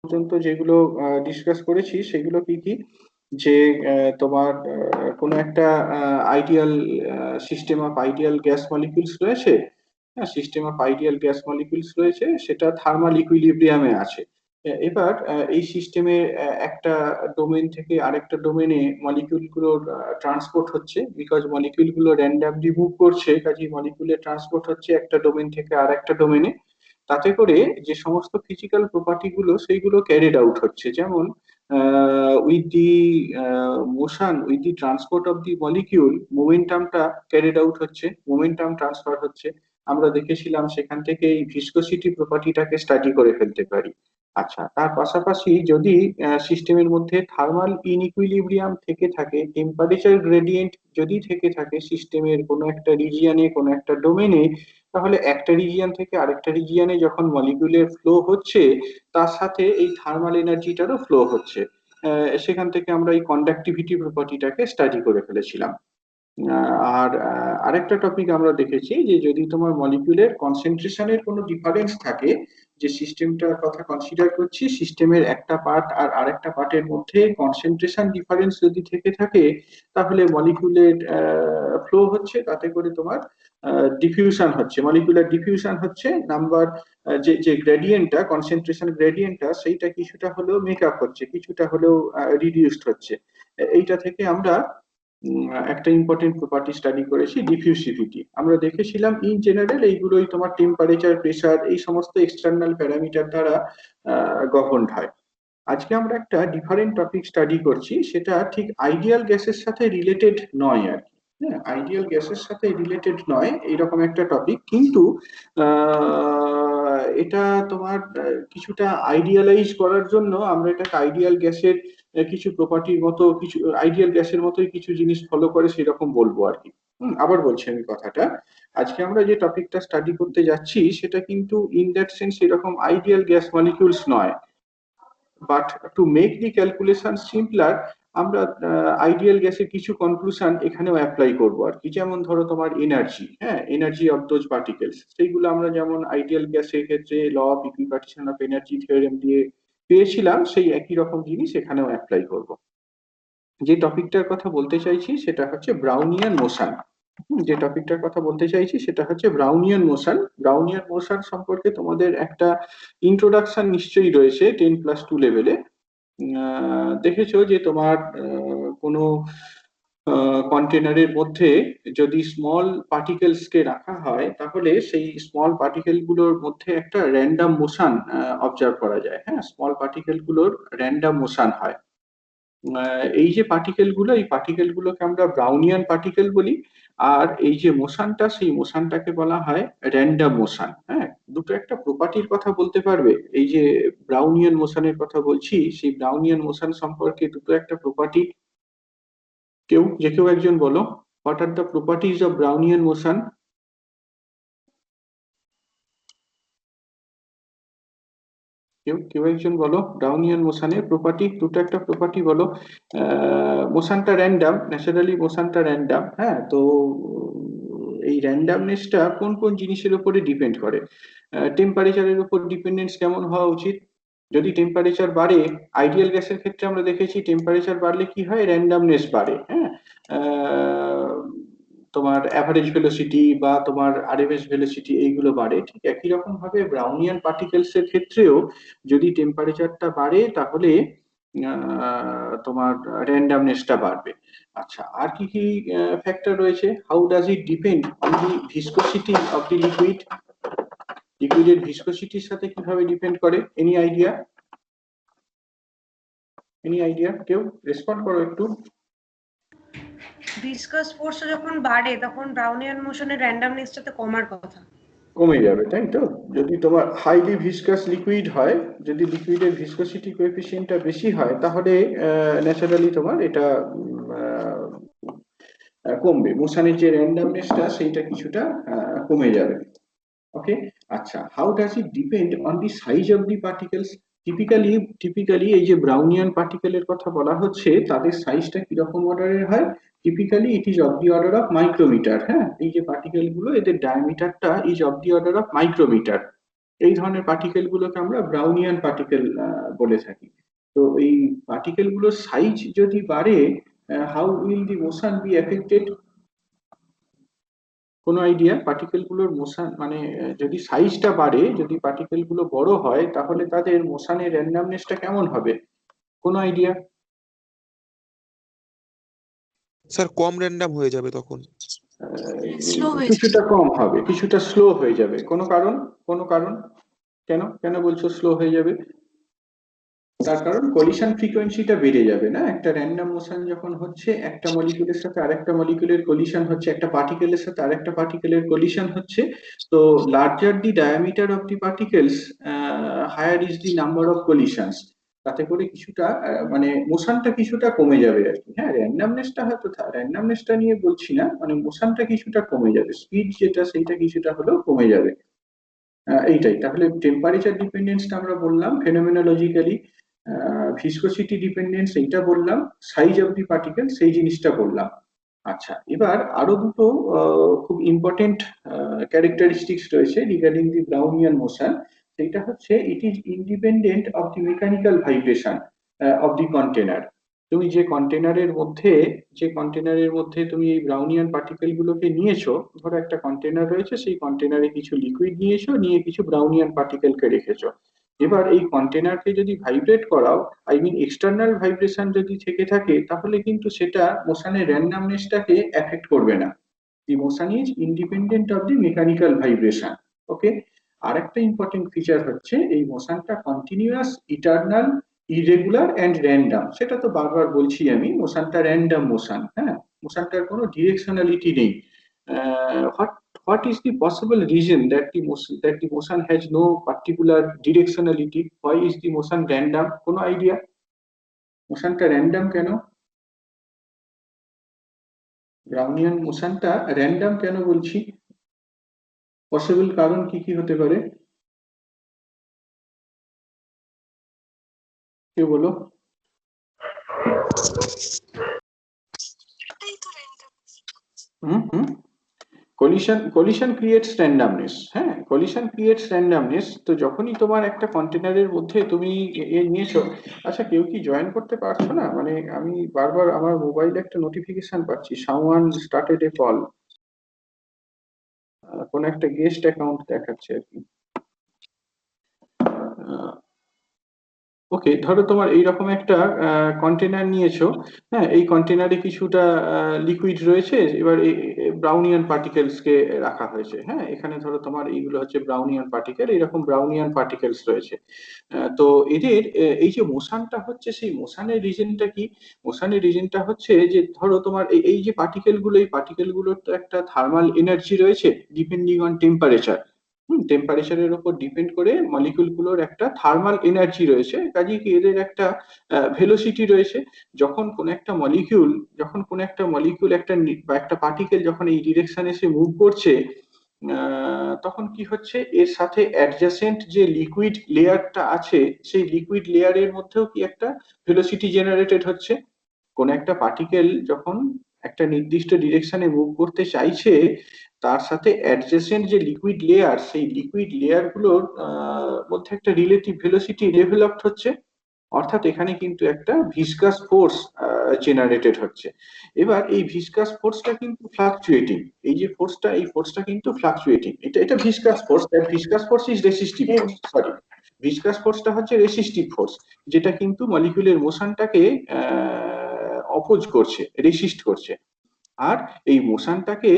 পর্যন্ত যেগুলো ডিসকাস করেছি সেগুলো কি কি যে তোমার কোনো একটা ideal system of ideal gas molecules রয়েছে। হ্যাঁ, system of ideal gas molecules রয়েছে, সেটা থার্মাল ইকুইলিব্রিয়ামে আছে। এবার এই সিস্টেমে একটা ডোমেন থেকে আরেকটা ডোমেনে মলিকিউল গুলোর ট্রান্সপোর্ট হচ্ছে, বিকজ মলিকিউল গুলো র্যান্ডামলি মুভ করছে, কাজে মলিকিউলের ট্রান্সপোর্ট হচ্ছে একটা ডোমেন থেকে আরেকটা ডোমেনে। তাতে করে যে সমস্ত ফিজিক্যাল প্রপার্টি গুলো সেইগুলো ক্যারিড আউট হচ্ছে, যেমন with the motion, with the transport of the molecule, মোমেন্টামটা ক্যারিড আউট হচ্ছে, মোমেন্টাম ট্রান্সফার হচ্ছে। আমরা দেখেছিলাম সেখান থেকে এই ভিসকোসিটি প্রপার্টিটাকে স্টাডি করে ফেলতে পারি। আচ্ছা, তার পাশাপাশি যদি সিস্টেমের মধ্যে থার্মাল ইনইকুইলিব্রিয়াম থেকে থাকে, টেম্পারেচার গ্রেডিয়েন্ট যদি থেকে থাকে সিস্টেমের কোনো একটা রিজিয়নে, কোনো একটা ডোমেনে, তাহলে একটা রিজিয়ন থেকে আরেকটা রিজিয়নে যখন মলিকিউলের ফ্লো হচ্ছে, তার সাথে এই থার্মাল এনার্জিটারও ফ্লো হচ্ছে। সেখান থেকে আমরা এই কন্ডাক্টিভিটি প্রপার্টিটাকে স্টাডি করে ফেলেছিলাম। আর আরেকটা টপিক আমরা দেখেছি যে যদি তোমার মলিকিউলের কনসেন্ট্রেশনের কোনো ডিফারেন্স থাকে, যে সিস্টেমটার কথা কনসিডার করছি, সিস্টেমের একটা পার্ট আর আরেকটা পার্টের মধ্যে কনসেন্ট্রেশন ডিফারেন্স যদি থেকে থাকে, তাহলে মলিকিউলের ফ্লো হচ্ছে, তাতে করে তোমার ডিফিউশন হচ্ছে, মলিকুলার ডিফিউশন হচ্ছে। নাম্বার যে যে গ্রেডিয়েন্টটা, কনসেন্ট্রেশন গ্রেডিয়েন্টটা, সেইটা কিছুটা হলেও মেকআপ হচ্ছে, কিছুটা হলেও রিডিউসড হচ্ছে। এইটা থেকে আমরা একটা ইম্পর্টেন্ট প্রপার্টি স্টাডি করেছি, ডিফিউসিভিটি। আমরা দেখেছিলাম ইন জেনারেল এইগুলোই তোমার টেম্পারেচার, প্রেসার, এই সমস্ত এক্সটার্নাল প্যারামিটার দ্বারা গভর্নড হয়। আজকে আমরা একটা ডিফারেন্ট টপিক স্টাডি করছি, সেটা ঠিক আইডিয়াল গ্যাসের সাথে রিলেটেড নয় আর কি। হ্যাঁ, আইডিয়াল গ্যাসের সাথে রিলেটেড নয় এইরকম একটা টপিক, কিন্তু এটা তোমার কিছুটা আইডিয়ালাইজ করার জন্য আমরা এটাকে আইডিয়াল গ্যাসের কিছু প্রপার্টির মতো, কিছু আইডিয়াল গ্যাসের মতোই কিছু জিনিস ফলো করে সেরকম বলবো আর কি। আবার বলছি আমি কথাটা, আজকে আমরা যে টপিকটা স্টাডি করতে যাচ্ছি সেটা কিন্তু ইন দ্যাট সেন্স এরকম আইডিয়াল গ্যাস মলিকিউলস নয়, but to make the calculation simpler, আমরা আইডিয়াল গ্যাসের কিছু কনক্লুশন এখানেও অ্যাপ্লাই করব আর কি। যেমন ধরো তোমার এনার্জি, হ্যাঁ, এনার্জি অফ দোজ পার্টিকেলস, সেইগুলো আমরা যেমন আইডিয়াল গ্যাসের ক্ষেত্রে law of equipartition of energy theorem দিয়ে পেয়েছিলাম, সেই একই রকম জিনিস এখানেও অ্যাপ্লাই করব। যে টপিকটার কথা বলতে চাইছি সেটা হচ্ছে ব্রাউনিয়ান মোশন। যে টপিকটার কথা বলতে চাইছি সেটা হচ্ছে ব্রাউনিয়ান মোশন। ব্রাউনিয়ান মোশন সম্পর্কে তোমাদের একটা ইন্ট্রোডাকশন নিশ্চয়ই রয়েছে 10+2 লেভেলে। দেখেছো যে তোমার কোনো কন্টেনারের মধ্যে যদি স্মল পার্টিকেলস কে রাখা হয়, তাহলে সেই স্মল পার্টিকেল গুলোর মধ্যে একটা র্যান্ডম মোশন অবজার্ভ করা যায়। হ্যাঁ, স্মল পার্টিকেল গুলোর র্যান্ডম মোশন হয়। এই যে পার্টিকেল গুলো, এই পার্টিকেল গুলোকে আমরা ব্রাউনিয়ান পার্টিকেল বলি। আর এই যে মোশনটা, সেই মোশনটাকে বলা হয় র্যান্ডম মোশন। হ্যাঁ, দুটো একটা প্রপার্টির কথা বলতে পারবে? এই যে ব্রাউনিয়ান মোশনের কথা বলছি, সেই ব্রাউনিয়ান মোশন সম্পর্কে দুটো একটা প্রপার্টি কেউ একজন বলো। What are the properties of Brownian motion? কেউ একজন বলো, ব্রাউনিয়ান মোশনের প্রপার্টি, দুটো একটা প্রপার্টি বলো। মোশনটা র্যান্ডাম, ন্যাচারালি মোশনটা র্যান্ডাম। হ্যাঁ, তো এই র্যান্ডামনেসটা কোন কোন জিনিসের উপরে ডিপেন্ড করে? টেম্পারেচারের উপর ডিপেন্ডেন্স কেমন হওয়া উচিত? যদি টেম্পারেচার বাড়ে, আইডিয়াল গ্যাসের ক্ষেত্রে আমরা দেখেছি টেম্পারেচার বাড়লে কি হয়, র্যান্ডামনেস বাড়ে। হ্যাঁ, আহ, তোমার অ্যাভারেজ ভেলোসিটি বা তোমার আরএমএস ভেলোসিটি এইগুলো বাড়ে। ঠিক একই রকম ভাবে ব্রাউনিয়ান পার্টিকেলস এর ক্ষেত্রেও যদি টেম্পারেচারটা বাড়ে, তাহলে তোমার র্যান্ডামনেসটা বাড়বে। আচ্ছা, আর কি কি ফ্যাক্টর রয়েছে? How does it depend on the viscosity of the liquid? লিকুইডের ভিসকোসিটির সাথে কিভাবে ডিপেন্ড করে? Any idea? Any idea? কেউ রেসপন্ড করো একটু। ভিসকাস ফোর্স যখন বাড়ে তখন ব্রাউনিয়ান মোশনের র্যান্ডমনেসটা তো কমার কথা। কমে যাবে, তাই তো? যদি তোমার হাইলি ভিসকাস লিকুইড হয়, যদি লিকুইডের ভিসকোসিটি কোএফিসিয়েন্টটা বেশি হয়, তাহলে ন্যাচারালি তোমার এটা কমবে, মোশনের যে র্যান্ডামনেসটা সেইটা কিছুটা কমে যাবে। ওকে। আচ্ছা, how does it depend on the size of the particles? Typically এই যে ব্রাউনিয়ান পার্টিকেলের কথা বলা হচ্ছে, তাদের সাইজটা কিরকম অর্ডারের হয়? Typically it is of the order of micrometer. হ্যাঁ, এই যে পার্টিকেল গুলো, এদের ডায়ামিটারটা is of the order of micrometer. এই ধরনের পার্টিকেল গুলোকে আমরা ব্রাউনিয়ান পার্টিকেল বলে থাকি। তো এই পার্টিকেল গুলোর সাইজ যদি বাড়ে, how will the motion be affected? কোনো আইডিয়া? পার্টিকেল গুলোর মোশন মানে যদি সাইজটা বাড়ে, যদি পার্টিকেল গুলো বড় হয়, তাহলে তাদের মোশনের র্যান্ডামনেসটা কেমন হবে? কোনো আইডিয়া? স্যার কম র্যান্ডাম হয়ে যাবে তখন। স্লো হয়ে যাবে। কিছুটা কম হবে, কিছুটা স্লো হয়ে যাবে। কোনো কারণ? কোনো কারণ? কেন কেন বলছো স্লো হয়ে যাবে? তার কারণ কলিশন ফ্রিকোয়েন্সিটা বেড়ে যাবে না? একটা র্যান্ডম মোশন যখন হচ্ছে, একটা মলিকিউলের সাথে আরেকটা মলিকিউলের কলিশন হচ্ছে, একটা পার্টিকেলের সাথে আরেকটা পার্টিকেলের কলিশন হচ্ছে। তো larger the diameter of the particles, higher is the number of collisions. তাতে করে কিছুটা মানে মোশনটা কিছুটা কমে যাবে আর কি। হ্যাঁ, র্যান্ডমনেসটা হয়তো, র্যান্ডমনেসটা নিয়ে বলছি না, মানে মোশনটা কিছুটা কমে যাবে, স্পিড যেটা সেইটা কিছুটা হলেও কমে যাবে। এইটাই। তাহলে টেম্পারেচার ডিপেন্ডেন্সটা আমরা বললাম ফেনোমেনোলজিক্যালি, ভিসকোসিটি ডিপেন্ডেন্স এইটা বললাম, সাইজ অফ দি পার্টিকেল সেই জিনিসটা বললাম। আচ্ছা, এবার আরো দুটো খুব ইম্পর্টেন্ট ক্যারেক্টারিস্টিক্স রয়েছে রিগার্ডিং দি ব্রাউনিয়ান মোশন। সেটা হচ্ছে it is independent of the mechanical vibration of the container. তুমি যে কন্টেনারের মধ্যে তুমি এই ব্রাউনিয়ান পার্টিকেল গুলোকে নিয়েছো, ধরো একটা কন্টেনার রয়েছে, সেই কন্টেনারে কিছু লিকুইড নিয়েছো, নিয়ে কিছু ব্রাউনিয়ান পার্টিকেলকে রেখেছো। এবার এই কন্টেনারকে যদি ভাইব্রেট করাও, আই মিন এক্সটার্নাল ভাইব্রেশন যদি থেকে থাকে, তাহলে কিন্তু সেটা মোশনের র্যান্ডামনেসটাকে এফেক্ট করবে না। The motion is independent of the mechanical vibration. Okay. আর একটা ইম্পর্টেন্ট ফিচার হচ্ছে এই মোশনটা continuous, eternal, irregular and random. সেটা তো বারবার বলছি আমি, মোশনটা র্যান্ডাম মোশন। হ্যাঁ, মোশনটার কোনো ডিরেকশনালিটি নেই। What is the possible reason that the motion has no particular directionality? Why is the motion random? কোনো আইডিয়া? মোশনটা র্যান্ডাম কেন? ব্রাউনিয়ান মোশনটা র্যান্ডাম কেন বলছি? পসিবল কারণ কি কি হতে পারে? কে বলো? হুম হুম কলিশন ক্রিয়েটস র্যান্ডামনেস। হ্যাঁ, কলিশন ক্রিয়েটস র্যান্ডামনেস। তো যখনই তোমার একটা কন্টেনারের মধ্যে তুমি নিয়েছো। আচ্ছা, কেউ কি জয়েন করতে পারছো না? মানে আমি বারবার আমার মোবাইলে একটা নোটিফিকেশন পাচ্ছি, সামওয়ান স্টার্টেড এ কল। কোন একটা গেস্ট অ্যাকাউন্ট দেখাচ্ছে আর কি। ওকে, ধরো তোমার এইরকম একটা কন্টেনার নিয়েছো। হ্যাঁ, এই কন্টেনারে কিছুটা লিকুইড রয়েছে, এবার ব্রাউনিয়ান পার্টিকেলস কে রাখা হয়েছে। হ্যাঁ, এখানে ধরো তোমার এইগুলো হচ্ছে ব্রাউনিয়ান পার্টিকেল, এরকম ব্রাউনিয়ান পার্টিকেলস রয়েছে। তো এদের এই যে মোশনটা হচ্ছে, সেই মোশনের রিজনটা কি? মোশনের রিজনটা হচ্ছে যে ধরো তোমার এই যে পার্টিকেল গুলো, এই পার্টিকেল গুলোর তো একটা থার্মাল এনার্জি রয়েছে ডিপেন্ডিং অন টেম্পারেচার। টেম্পারেচারের উপর ডিপেন্ড করে মলিকিউল গুলোর একটা থার্মাল এনার্জি রয়েছে, কাজেই কি এদের একটা ভেলোসিটি রয়েছে। যখন কোন একটা মলিকিউল বা একটা পার্টিকেল যখন এই ডিরেকশনে সে মুভ করছে, তখন কি হচ্ছে, এর সাথে অ্যাডজাসেন্ট যে লিকুইড লেয়ারটা আছে, সেই লিকুইড লেয়ারের মধ্যেও কি একটা ভেলোসিটি জেনারেটেড হচ্ছে। কোন একটা পার্টিকেল যখন একটা নির্দিষ্ট ডিরেকশনে মুভ করতে চাইছে, তার সাথে অ্যাডজেসেন্ট যে লিকুইড লেয়ার, সেই লিকুইড লেয়ার গুলোর মধ্যে একটা রিলেটিভ ভেলোসিটি ডেভেলপড হচ্ছে। অর্থাৎ এখানে কিন্তু একটা ভিসকাস ফোর্স জেনারেটেড হচ্ছে। এবার এই ভিসকাস ফোর্সটা কিন্তু ফ্লাকচুয়েটিং। এই ফোর্সটা কিন্তু ফ্লাকচুয়েটিং। এটা viscous force, that viscous force is resistive force, sorry. Viscous ফোর্সটা হচ্ছে রেসিস্টিভ ফোর্স, যেটা কিন্তু মলিকিউলের মোশনটাকে অপোজ করছে, রেসিস্ট করছে। আর এই মোশনটাকে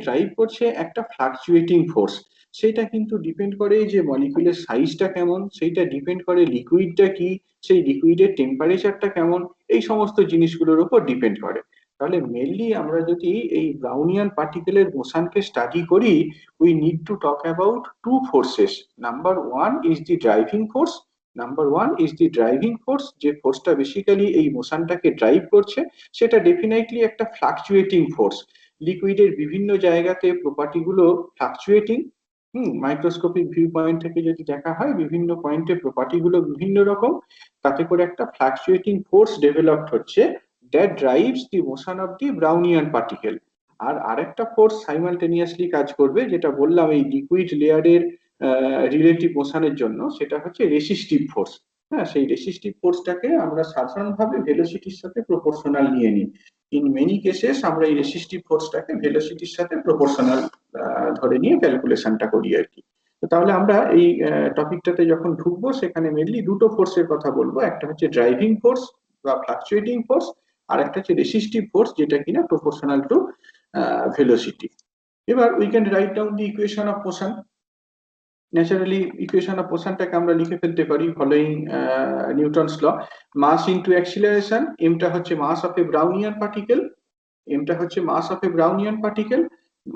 ড্রাইভ করছে একটা ফ্লাকচুয়েটিং ফোর্স। সেটা কিন্তু ডিপেন্ড করে যে মলিকিউলের সাইজটা কেমন, সেইটা ডিপেন্ড করে লিকুইডটা কি, সেই লিকুইডের টেম্পারেচারটা কেমন, এই সমস্ত জিনিসগুলোর উপর ডিপেন্ড করে। তাহলে মেনলি আমরা যদি এই ব্রাউনিয়ান পার্টিকেলের মোশনকে স্টাডি করি, we need to talk about two forces. Number one is the driving force. যে ফোর্সটা বেসিক্যালি এই মোশনটাকে ড্রাইভ করছে, সেটা ডেফিনেটলি একটা ফ্লাকচুয়েটিং ফোর্স। লিকুইডের বিভিন্ন জায়গাতে প্রপার্টি গুলো ফ্লাকচুয়েটিং। মাইক্রোস্কোপিক ভিউ পয়েন্ট থেকে যদি দেখা হয়, বিভিন্ন পয়েন্টে প্রপার্টি গুলো বিভিন্ন রকম। তাতে করে একটা ফ্লাকচুয়েটিং ফোর্স ডেভেলপড হচ্ছে, that drives the motion of the Brownian particle. আর আরেকটা ফোর্স সাইমালটেনিয়াসলি কাজ করবে, যেটা বললাম এই লিকুইড লেয়ারের রিলেটিভ মোশনের জন্য, সেটা হচ্ছে রেসিস্টিভ ফোর্স। হ্যাঁ, সেই রেসিস্টিভ ফোর্সটাকে আমরা সাধারণভাবে ভেলোসিটির সাথে প্রপোর্শনাল নিয়ে নিই। ইন মেনি কেসেস আমরা এই রেসিস্টিভ ফোর্সটাকে ভেলোসিটির সাথে প্রপোর্শনাল ধরে নিয়ে ক্যালকুলেশনটা করি আর কি। তো তাহলে আমরা এই টপিকটাতে যখন ঢুকবো সেখানে মেনলি দুটো ফোর্সের কথা বলবো, একটা হচ্ছে ড্রাইভিং ফোর্স বা ফ্লাকচুয়েটিং ফোর্স, আর একটা হচ্ছে রেসিস্টিভ ফোর্স যেটা কিনা প্রপোর্শনাল টু ভেলোসিটি। এবার we can write down the equation of motion. Naturally equation of মোশনটাকে আমরা লিখে ফেলতে পারি following Newton's law. Mass into acceleration, এমটা হচ্ছে mass of a Brownian particle, এমটা হচ্ছে mass of a Brownian particle,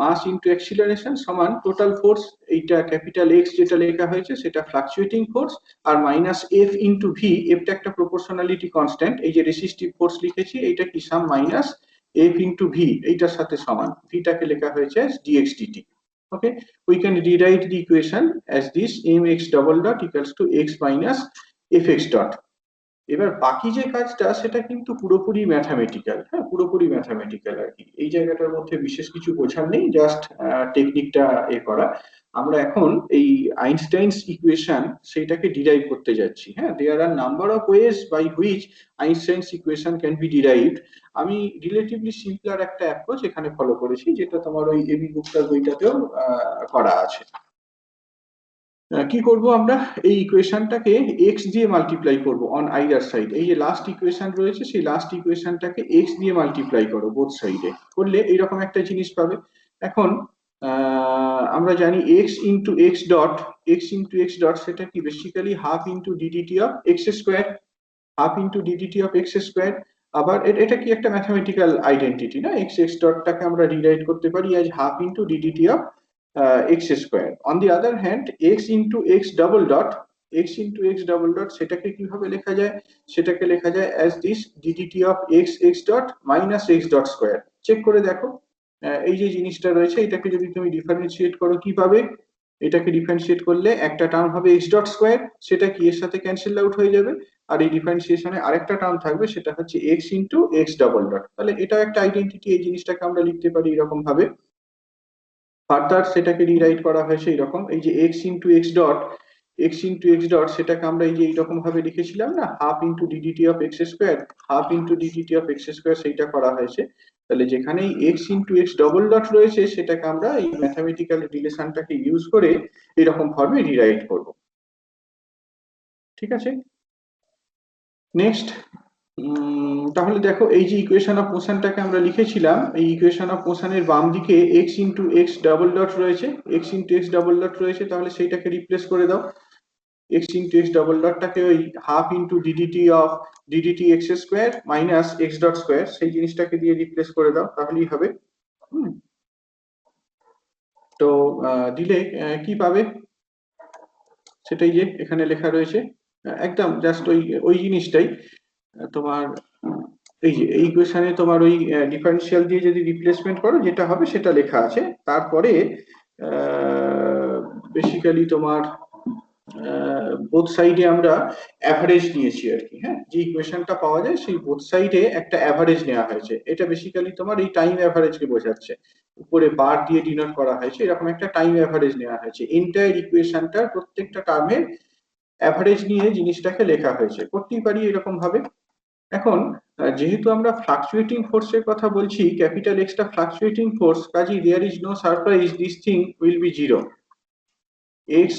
mass into acceleration সমান টোটাল ফোর্স, এইটা ক্যাপিটাল এক্স যেটা লেখা হয়েছে সেটা ফ্লাকচুয়েটিং ফোর্স, আর মাইনাস এফ ইনটু ভি, এফটা একটা প্রপোর্শনালিটি কনস্ট্যান্ট, এই যে রেসিস্টিভ ফোর্স লিখেছি এইটা কি some minus F into v, এইটার সাথে সমান, ভিটাকে লেখা হয়েছে dx dt. Okay, we can rewrite the equation as this mx double dot equals to x minus fx dot. এবার বাকি যে কাজটা সেটা কিন্তু পুরোপুরি ম্যাথামেটিক্যাল, হ্যাঁ পুরোপুরি ম্যাথামেটিক্যাল আর কি, এই জায়গাটার মধ্যে বিশেষ কিছু বোঝার নেই, জাস্ট টেকনিকটা করা। আমরা এখন এই আইনস্টাইনস ইকুয়েশন সেইটাকে ডিরাইভ করতে যাচ্ছি। হ্যাঁ, there are number of ways by which Einstein's equation can be derived. আমি রিলেটিভলি সিম্পলার একটা অ্যাপ্রোচ এখানে ফলো করেছি, যেটা তোমার ওই এবি গুপ্তার বইটাতেও করা আছে। কি করব আমরা, এই ইকুয়েশনটাকে এক্স দিয়ে মাল্টিপ্লাই করব অন আইদার সাইড। এই যে লাস্ট ইকুয়েশন রয়েছে সেই লাস্ট ইকুয়েশনটাকে এক্স দিয়ে মাল্টিপ্লাই করো বোথ সাইডে, করলে এইরকম একটা জিনিস পাবে। এখন আমরা জানি এক্স ইন্টু এক্স ডট, সেটা কি basically half into DDT of x square, half into DDT of x square. আবার এটা কি একটা ম্যাথমেটিক্যাল আইডেন্টিটি না, এক্স এক্স ডটটাকে আমরা রিরাইট করতে পারি as half into DDT of x square. On the other hand, x into x double dot, সেটাকে কিভাবে লেখা যায়, সেটাকে লেখা যায় as this ddt of x dot minus x dot square. Check করে দেখো, এই যে জিনিসটা রয়েছে এটাকে যদি তুমি ডিফারেন্সিয়েট করো কি পাবে, এটাকে ডিফারেন্সিয়েট করলে একটা টার্ম হবে x dot square, সেটা কি এর সাথে ক্যান্সেল আউট হয়ে যাবে, আর এই ডিফারেন্সিয়েশনে আরেকটা টার্ম থাকবে সেটা হচ্ছে x into x double dot। তাহলে এটা একটা আইডেন্টিটি, এই জিনিসটাকে আমরা লিখতে পারি এরকম ভাবে। ফার্দার সেটাকে রিরাইট করা হয়েছে এরকম, এই যে x ইন্টু এক্স ডট সেটাকে আমরা এই যে এইরকম ভাবে লিখেছিলাম না, half into DDT of x square, half into DDT of x square, সেইটা করা হয়েছে। তাহলে যেখানেই x into x double dot রয়েছে সেটাকে আমরা এই ম্যাথামেটিক্যাল রিলেশনটাকে ইউজ করে এরকম ফর্মে রিরাইট করব। ঠিক আছে, নেক্সট। তাহলে দেখো এই যে ইকুয়েশন অফ মোশনটাকে আমরা লিখেছিলাম, এই ইকুয়েশন অফ মোশনের বাম দিকে x into x double dot রয়েছে, তাহলে সেইটাকে রিপ্লেস করে দাও। x ইন্টু এক্স ডাবল ডটটাকে ওই half into DDT x square minus x dot square, সেই জিনিসটাকে দিয়ে রিপ্লেস করে দাও, তাহলেই হবে। তো দিলে কি পাবে, সেটাই যে এখানে লেখা রয়েছে, একদম জাস্ট ওই জিনিসটাই তোমার, এই যে এই ইকুয়েশনে তোমার ওই ডিফারেন্সিয়াল দিয়ে যদি রিপ্লেসমেন্ট করো যেটা হবে সেটা লেখা আছে। তারপরে বেসিক্যালি তোমার বোথ সাইডে আমরা অ্যাভারেজ নিয়েছি আর কি। হ্যাঁ, যে ইকুয়েশনটা পাওয়া যায় সেই বোথ সাইডে একটা অ্যাভারেজ নেওয়া হয়েছে, এটা বেসিক্যালি তোমার এই টাইম অ্যাভারেজকে বোঝাচ্ছে, উপরে বার দিয়ে ডিনোট করা হয়েছে, এরকম একটা টাইম অ্যাভারেজ নেওয়া হয়েছে। এন্টায়ার ইকুয়েশনটার প্রত্যেকটা টার্মের অ্যাভারেজ নিয়ে জিনিসটাকে লেখা হয়েছে, করতেই পারি এরকম ভাবে। এখন যেহেতু আমরা ফ্লাকচুয়েটিং ফোর্সের কথা বলছি, ক্যাপিটাল এক্সটা ফ্লাকচুয়েটিং ফোর্স, কাজেই there is no surprise this thing will be zero. x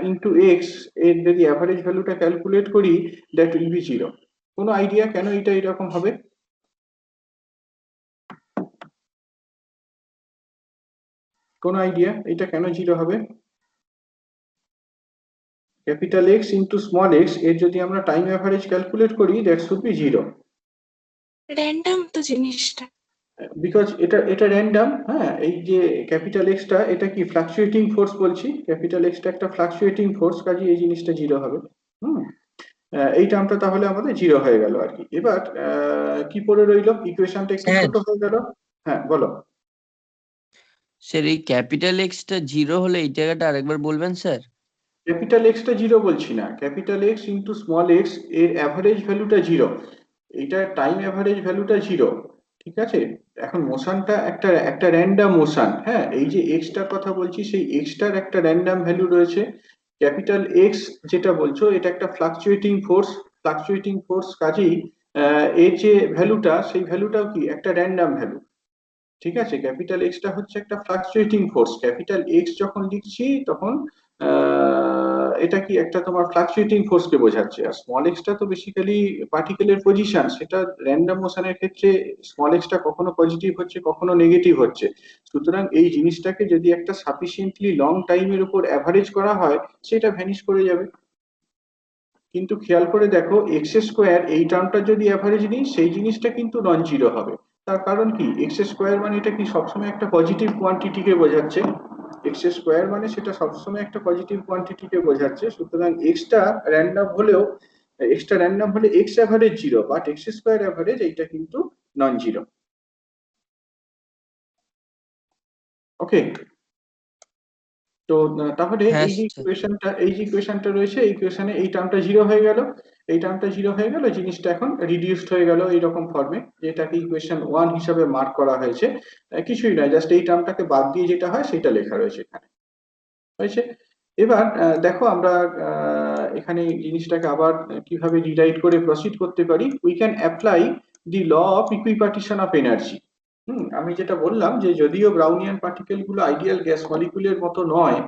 into x এর যদি অ্যাভারেজ ভ্যালুটা ক্যালকুলেট করি দ্যাট উইল বি জিরো। কোনো আইডিয়া কেন এটা এরকম হবে? কোন আইডিয়া এটা কেন জিরো হবে? Capital x into small x এর যদি আমরা টাইম অ্যাভারেজ ক্যালকুলেট করি that should be zero. Random তো জিনিসটা, বিকজ এটা র্যান্ডম। হ্যাঁ, এই যে ক্যাপিটাল এক্সটা এটা কি ফ্লাকচুয়েটিং ফোর্স বলছি, ক্যাপিটাল এক্সটা একটা ফ্লাকচুয়েটিং ফোর্স, কাজে এই জিনিসটা জিরো হবে। এই টার্মটা তাহলে আমাদের জিরো হয়ে গেল আর কি। এবার কি পড়ে রইল, ইকুয়েশনটা একটু ছোট হয়ে গেল। হ্যাঁ বলো স্যার, এই ক্যাপিটাল এক্সটা জিরো হলে এই জায়গাটা আরেকবার বলবেন স্যার। ক্যাপিটাল এক্সটা জিরো বলছি না, capital x into small x এর অ্যাভারেজ ভ্যালুটা জিরো। এইটা টাইম অ্যাভারেজ ভ্যালুটা 0, ঠিক আছে। এখন মোশনটা একটা র্যান্ডম মোশন, হ্যাঁ, এই যে এক্সটার কথা বলছি সেই এক্সটার একটা র্যান্ডম ভ্যালু রয়েছে। ক্যাপিটাল এক্স যেটা বলছো এটা একটা ফ্লাকচুয়েটিং ফোর্স, কাজেই এর যে ভ্যালুটা সেই ভ্যালুটাও কি একটা র্যান্ডম ভ্যালু, ঠিক আছে। ক্যাপিটাল এক্সটা হচ্ছে একটা ফ্লাকচুয়েটিং ফোর্স, ক্যাপিটাল এক্স যখন লিখছি তখন এটা কি একটা তোমার ফ্লাকচুয়েটিং ফোর্সকে বোঝাচ্ছে, আর স্মল এক্সটা তো বেসিক্যালি পার্টিকেলের পজিশন, সেটা র্যান্ডম মোশনের ক্ষেত্রে স্মল এক্সটা কখনো পজিটিভ হচ্ছে কখনো নেগেটিভ হচ্ছে। সুতরাং এই জিনিসটাকে যদি একটা সাফিসিয়েন্টলি লং টাইমের উপর অ্যাভারেজ করা হয় সেটা ভ্যানিশ করে যাবে। কিন্তু খেয়াল করে দেখো এক্স স্কোয়ার এই টার্মটা যদি অ্যাভারেজ নিই সেই জিনিসটা কিন্তু নন জিরো হবে। তার কারণ কি, এক্স স্কোয়ার মানে এটা কি সবসময় একটা পজিটিভ কোয়ান্টিটিকে বোঝাচ্ছে, এক্স স্কোয়ার মানে সেটা সবসময় একটা পজিটিভ কোয়ান্টিটিকে বোঝাচ্ছে। সুতরাং এক্সটা র্যান্ডম হলে x average 0, but x square average এইটা কিন্তু নন জিরো। ওকে, তো তাহলে হ্যাঁ এই যে স্যার। ইকুয়েশনটা রয়েছে এই ইকুয়েশনে এই টার্মটা 0 হয়ে গেল, এই টার্মটা 0 হয়ে গেল, জিনিসটা এখন রিডিউসড হয়ে গেল এইরকম ফর্মে, যেটাকে ইকুয়েশন 1 হিসাবে মার্ক করা হয়েছে। কিছুই নয়, জাস্ট এই টার্মটাকে বাদ দিয়ে যেটা হয় সেটা লেখা রয়েছে এখানে, হয়েছে। এবার দেখো আমরা এখানে জিনিসটাকে আবার কিভাবে রিরাইট করে প্রসিড করতে পারি। We can apply the law of equipartition of energy. আমি যেটা বললাম যে যদিও ব্রাউনিয়ান পার্টিকেল গুলো আইডিয়াল গ্যাস মলিকুলের মতো নয়,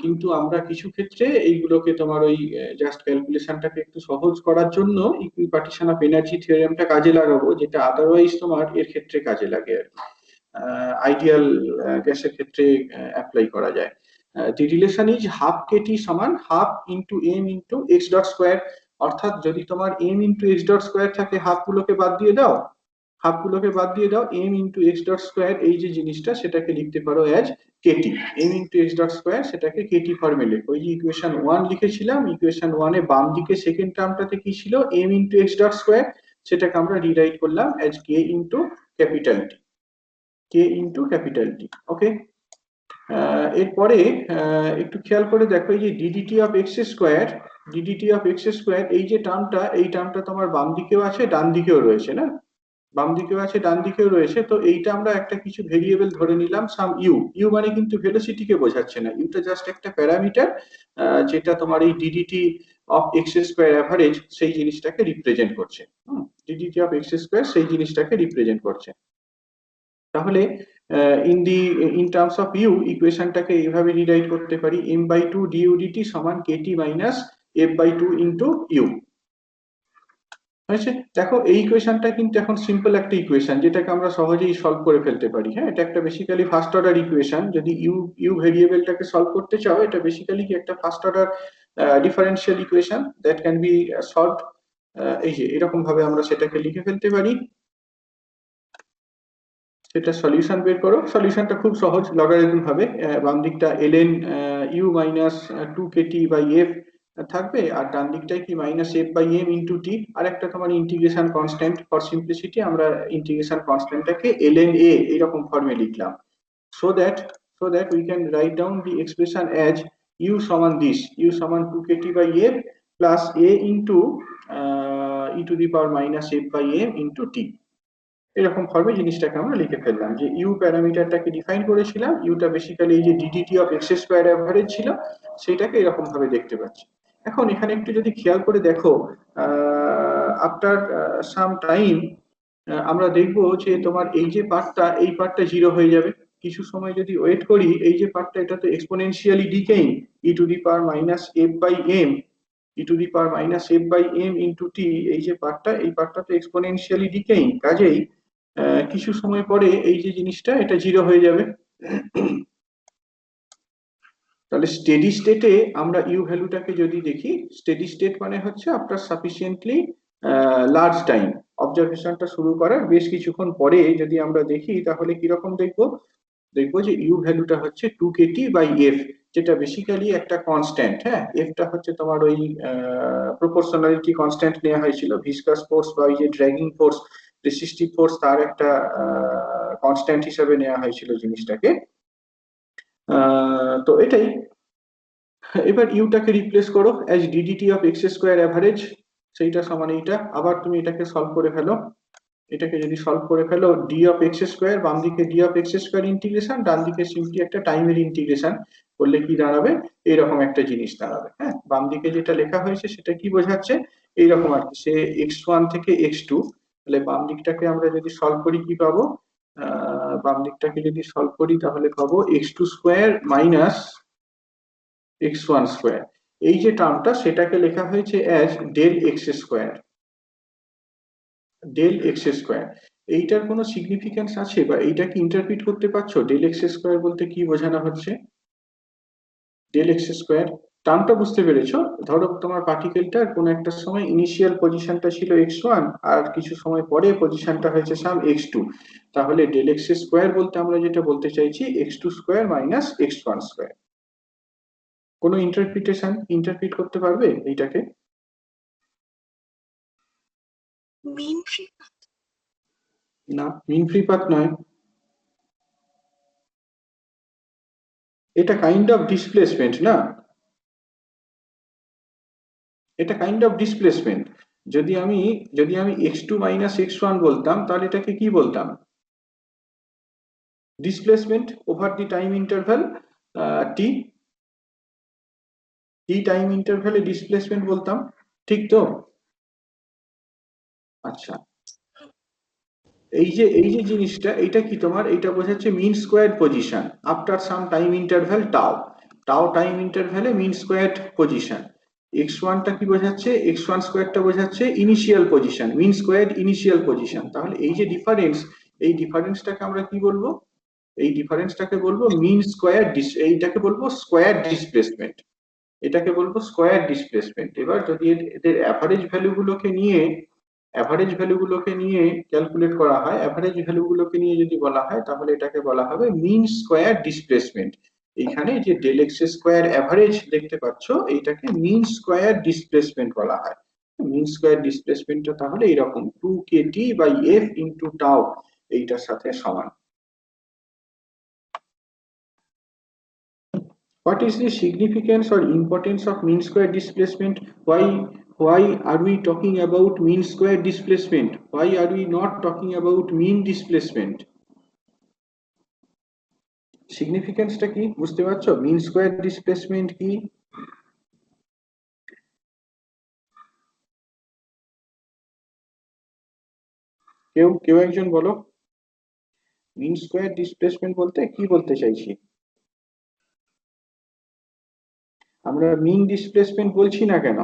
কিন্তু আমরা কিছু ক্ষেত্রে এইগুলোকে তোমার ওই জাস্ট ক্যালকুলেশনটাকে একটু সহজ করার জন্য ইকুইপার্টিশন অফ এনার্জি থিওরেমটা কাজে লাগাবো, যেটা আদারওয়াইজ তোমার এর ক্ষেত্রে কাজে লাগে আর আইডিয়াল গ্যাসের ক্ষেত্রে অ্যাপ্লাই করা যায়। The relation is half kT সমান half into m into x dot square, অর্থাৎ যদি তোমার m into x dot square থাকে হাফ গুলোকে বাদ দিয়ে দাও, m into x dot square এই যে জিনিসটা সেটাকে লিখতে পারো as kT, m into x dot square সেটাকে কেটি ফর্মে লেখো। ওই যে ইকুয়েশন 1 লিখেছিলাম, ইকুয়েশন 1 এ বাম দিকে সেকেন্ড টার্মটাতে কি ছিল, m into x dot square, সেটাকে আমরা রিরাইট করলাম as K into capital T, okay. এরপরে একটু খেয়াল করে দেখো এই যে ডিডিটি অফ এক্স স্কোয়ার এই যে টার্মটা, এই টার্মটা তোমার বাম দিকেও আছে ডান দিকেও রয়েছে না, তো এইটা আমরা একটা কিছু ভেরিয়েবল ধরে নিলাম সাম ইউ মানে কিন্তু ভেলোসিটিকে বোঝাচ্ছে না, ইউটা জাস্ট একটা প্যারামিটার যেটা তোমার এই DDT of x square average সেই জিনিসটাকে রিপ্রেজেন্ট করছে, ডিডিটি অফ এক্স স্কোয়ার সেই জিনিসটাকে রিপ্রেজেন্ট করছে। তাহলে ইন টার্মস অফ ইউ ইকুয়েশনটাকে এইভাবে রিরাইট করতে পারি, m/2 du dt সমান kt minus f/2 into u, হয়েছে। দেখো এই ইকুয়েশনটা কিন্তু এখন সিম্পল একটা ইকুয়েশন যেটাকে আমরা সহজেই সলভ করে ফেলতে পারি, হ্যাঁ, এটা একটা বেসিক্যালি ফার্স্ট অর্ডার ইকুয়েশন। যদি ইউ ভেরিয়েবলটাকে সলভ করতে চাও এটা বেসিক্যালি কি একটা first order differential equation that can be solved, এই যে এরকম ভাবে আমরা সেটাকে লিখে ফেলতে পারি। সেটা সলিউশন বের করো, সলিউশনটা খুব সহজ, লগারিদম ভাবে বাম দিকটা ln u minus 2kt by f থাকবে, আর ডান দিকটায় কি minus f by m into t, আর একটা তোমার ইন্টিগ্রেশন কনস্ট্যান্ট, ফর সিম্পলিসিটি আমরা ইন্টিগ্রেশন কনস্ট্যান্টটাকে ln a এরকম ফর্মে লিখলাম, so that we can write down the expression as u সমান this, u সমান 2kt by f plus a into e to the power minus f by m into t, এরকম ফর্মে জিনিসটাকে আমরা লিখে ফেললাম। যে ইউ প্যারামিটারটাকে ডিফাইন করেছিলাম, ইউটা বেসিক্যালি এই যে DDT of x square average ছিল সেটাকে এরকম ভাবে দেখতে পাচ্ছি। এখন এখানে একটু যদি খেয়াল করে দেখো আফটার সাম টাইম আমরা দেখবো যে তোমার এই যে পার্টটা, এই পার্টটা 0 হয়ে যাবে। কিছু সময় যদি ওয়েট করি এই যে পার্টটা এটা তো exponentially decaying, e to the power minus f by m, e to the power minus f by m into t, এই যে পার্টটা, এই পার্টটা তো এক্সপোনেনশিয়ালি ডিকেইং, কাজেই কিছু সময় পরে এই যে জিনিসটা এটা 0 হয়ে যাবে। তাহলে স্টেডি স্টেটে আমরা ইউ ভ্যালুটাকে যদি দেখি, স্টেডি স্টেট মানে হচ্ছে আফটার সাফিসিয়েন্টলি লার্জ টাইম, অবজারভেশনটা শুরু করার বেশ কিছুক্ষণ পরে যদি আমরা দেখি তাহলে কিরকম দেখবো যে ইউ ভ্যালুটা হচ্ছে 2kt বাই f, যেটা বেসিক্যালি একটা কনস্ট্যান্ট, হ্যাঁ, এফটা হচ্ছে তোমার ওই প্রপোর্শনালিটি কনস্ট্যান্ট নেওয়া হয়েছিল, ভিসকাস ফোর্স বা ওই যে ড্র্যাগিং ফোর্স, রেসিস্টিভ ফোর্স তার একটা কনস্ট্যান্ট হিসেবে নেওয়া হয়েছিল জিনিসটাকে। তো এটাই, এবার ইউটাকে রিপ্লেস করো as DDT of x square average, সেইটা সমান এইটা। আবার তুমি এটাকে সলভ করে ফেলো, এটাকে যদি সলভ করে ফেলো ডি অফ এক্স স্কোয়ার, বাম দিকে d of x square integration, ডান দিকে সিম্পলি একটা টাইমের ইন্টিগ্রেশন করলে কি দাঁড়াবে, এইরকম একটা জিনিস দাঁড়াবে। হ্যাঁ, বাম দিকে যেটা লেখা হয়েছে সেটা কি বোঝাচ্ছে, এইরকম আর কি, সে x1 থেকে x2, তাহলে বাম দিকটাকে আমরা যদি সলভ করি কি পাবো, বাম দিকটাকে যদি সলভ করি তাহলে পাবো x2 square minus x1 square. এই যে টার্মটা সেটাকে লেখা হয়েছে as del x square, del x square. এইটার কোনো সিগনিফিকেন্স আছে বা এইটা কি ইন্টারপ্রিট করতে পারছো, ডেল এক্স স্কোয়ার বলতে কি বোঝানো হচ্ছে? ডেল এক্স স্কোয়ার টার্মটা বুঝতে পেরেছো? ধরো তোমার পার্টিকেলটার কোন একটা সময় ইনিশিয়াল পজিশনটা ছিল x1 আর কিছু সময় পরে পজিশনটা হয়েছে সাম x2, তাহলে ডেল এক্স স্কোয়ার বলতে আমরা যেটা বলতে চাইছি x2 square minus x1 square. কোনো ইন্টারপ্রিট করতে পারবে এইটাকে? Mean free path. না, মিন ফ্রি পাথ নয়, এটা কাইন্ড অফ ডিসপ্লেসমেন্ট না, এটা কাইন্ড অফ ডিসপ্লেসমেন্ট। যদি আমি x2 মাইনাস x1 বলতাম তাহলে এটাকে কি বলতাম? Displacement over the time interval t, time ইন্টারভ্যালে ডিসপ্লেসমেন্ট বলতাম, ঠিক তো? আচ্ছা, এই যে জিনিসটা, এটা কি তোমার, এটা বোঝাচ্ছে mean squared position after some time interval tau, time ইন্টারভ্যালে মিন স্কোয়ারড পজিশন। x1 টা কি বোঝাচ্ছে, x1 স্কোয়ারটা বোঝাচ্ছে initial position, mean squared initial position. তাহলে এই যে ডিফারেন্স, এই ডিফারেন্সটাকে আমরা কি বলবো, এই ডিফারেন্সটাকে বলবো মিন স্কোয়ার, এইটাকে বলবো স্কোয়ার ডিসপ্লেসমেন্ট, এটাকে বলবো স্কোয়ার ডিসপ্লেসমেন্ট। এবার যদি এদের অ্যাভারেজ ভ্যালুগুলোকে নিয়ে ক্যালকুলেট করা হয়, অ্যাভারেজ ভ্যালুগুলোকে নিয়ে যদি বলা হয় তাহলে এটাকে বলা হবে মিন স্কোয়ার ডিসপ্লেসমেন্ট। এইখানে যে ডেল এক্স স্কোয়ার অ্যাভারেজ দেখতে পাচ্ছ এইটাকে মিন স্কোয়ার ডিসপ্লেসমেন্ট বলা হয়। মিন স্কোয়ার ডিসপ্লেসমেন্টটা তাহলে এরকম 2kt/f ইনটু টাউ এইটার সাথে সমান। What is the significance or importance of mean square displacement? Why are we talking about mean square displacement? Why are we not talking about mean displacement? সিগনিফিকেন্সটা কি বুঝতে পারছো? Mean square displacement কি? কেউ একজন বলো, মিন স্কোয়ার ডিসপ্লেসমেন্ট বলতে কি বলতে চাইছি? আমরা মিন ডিসপ্লেসমেন্ট বলছি না কেন?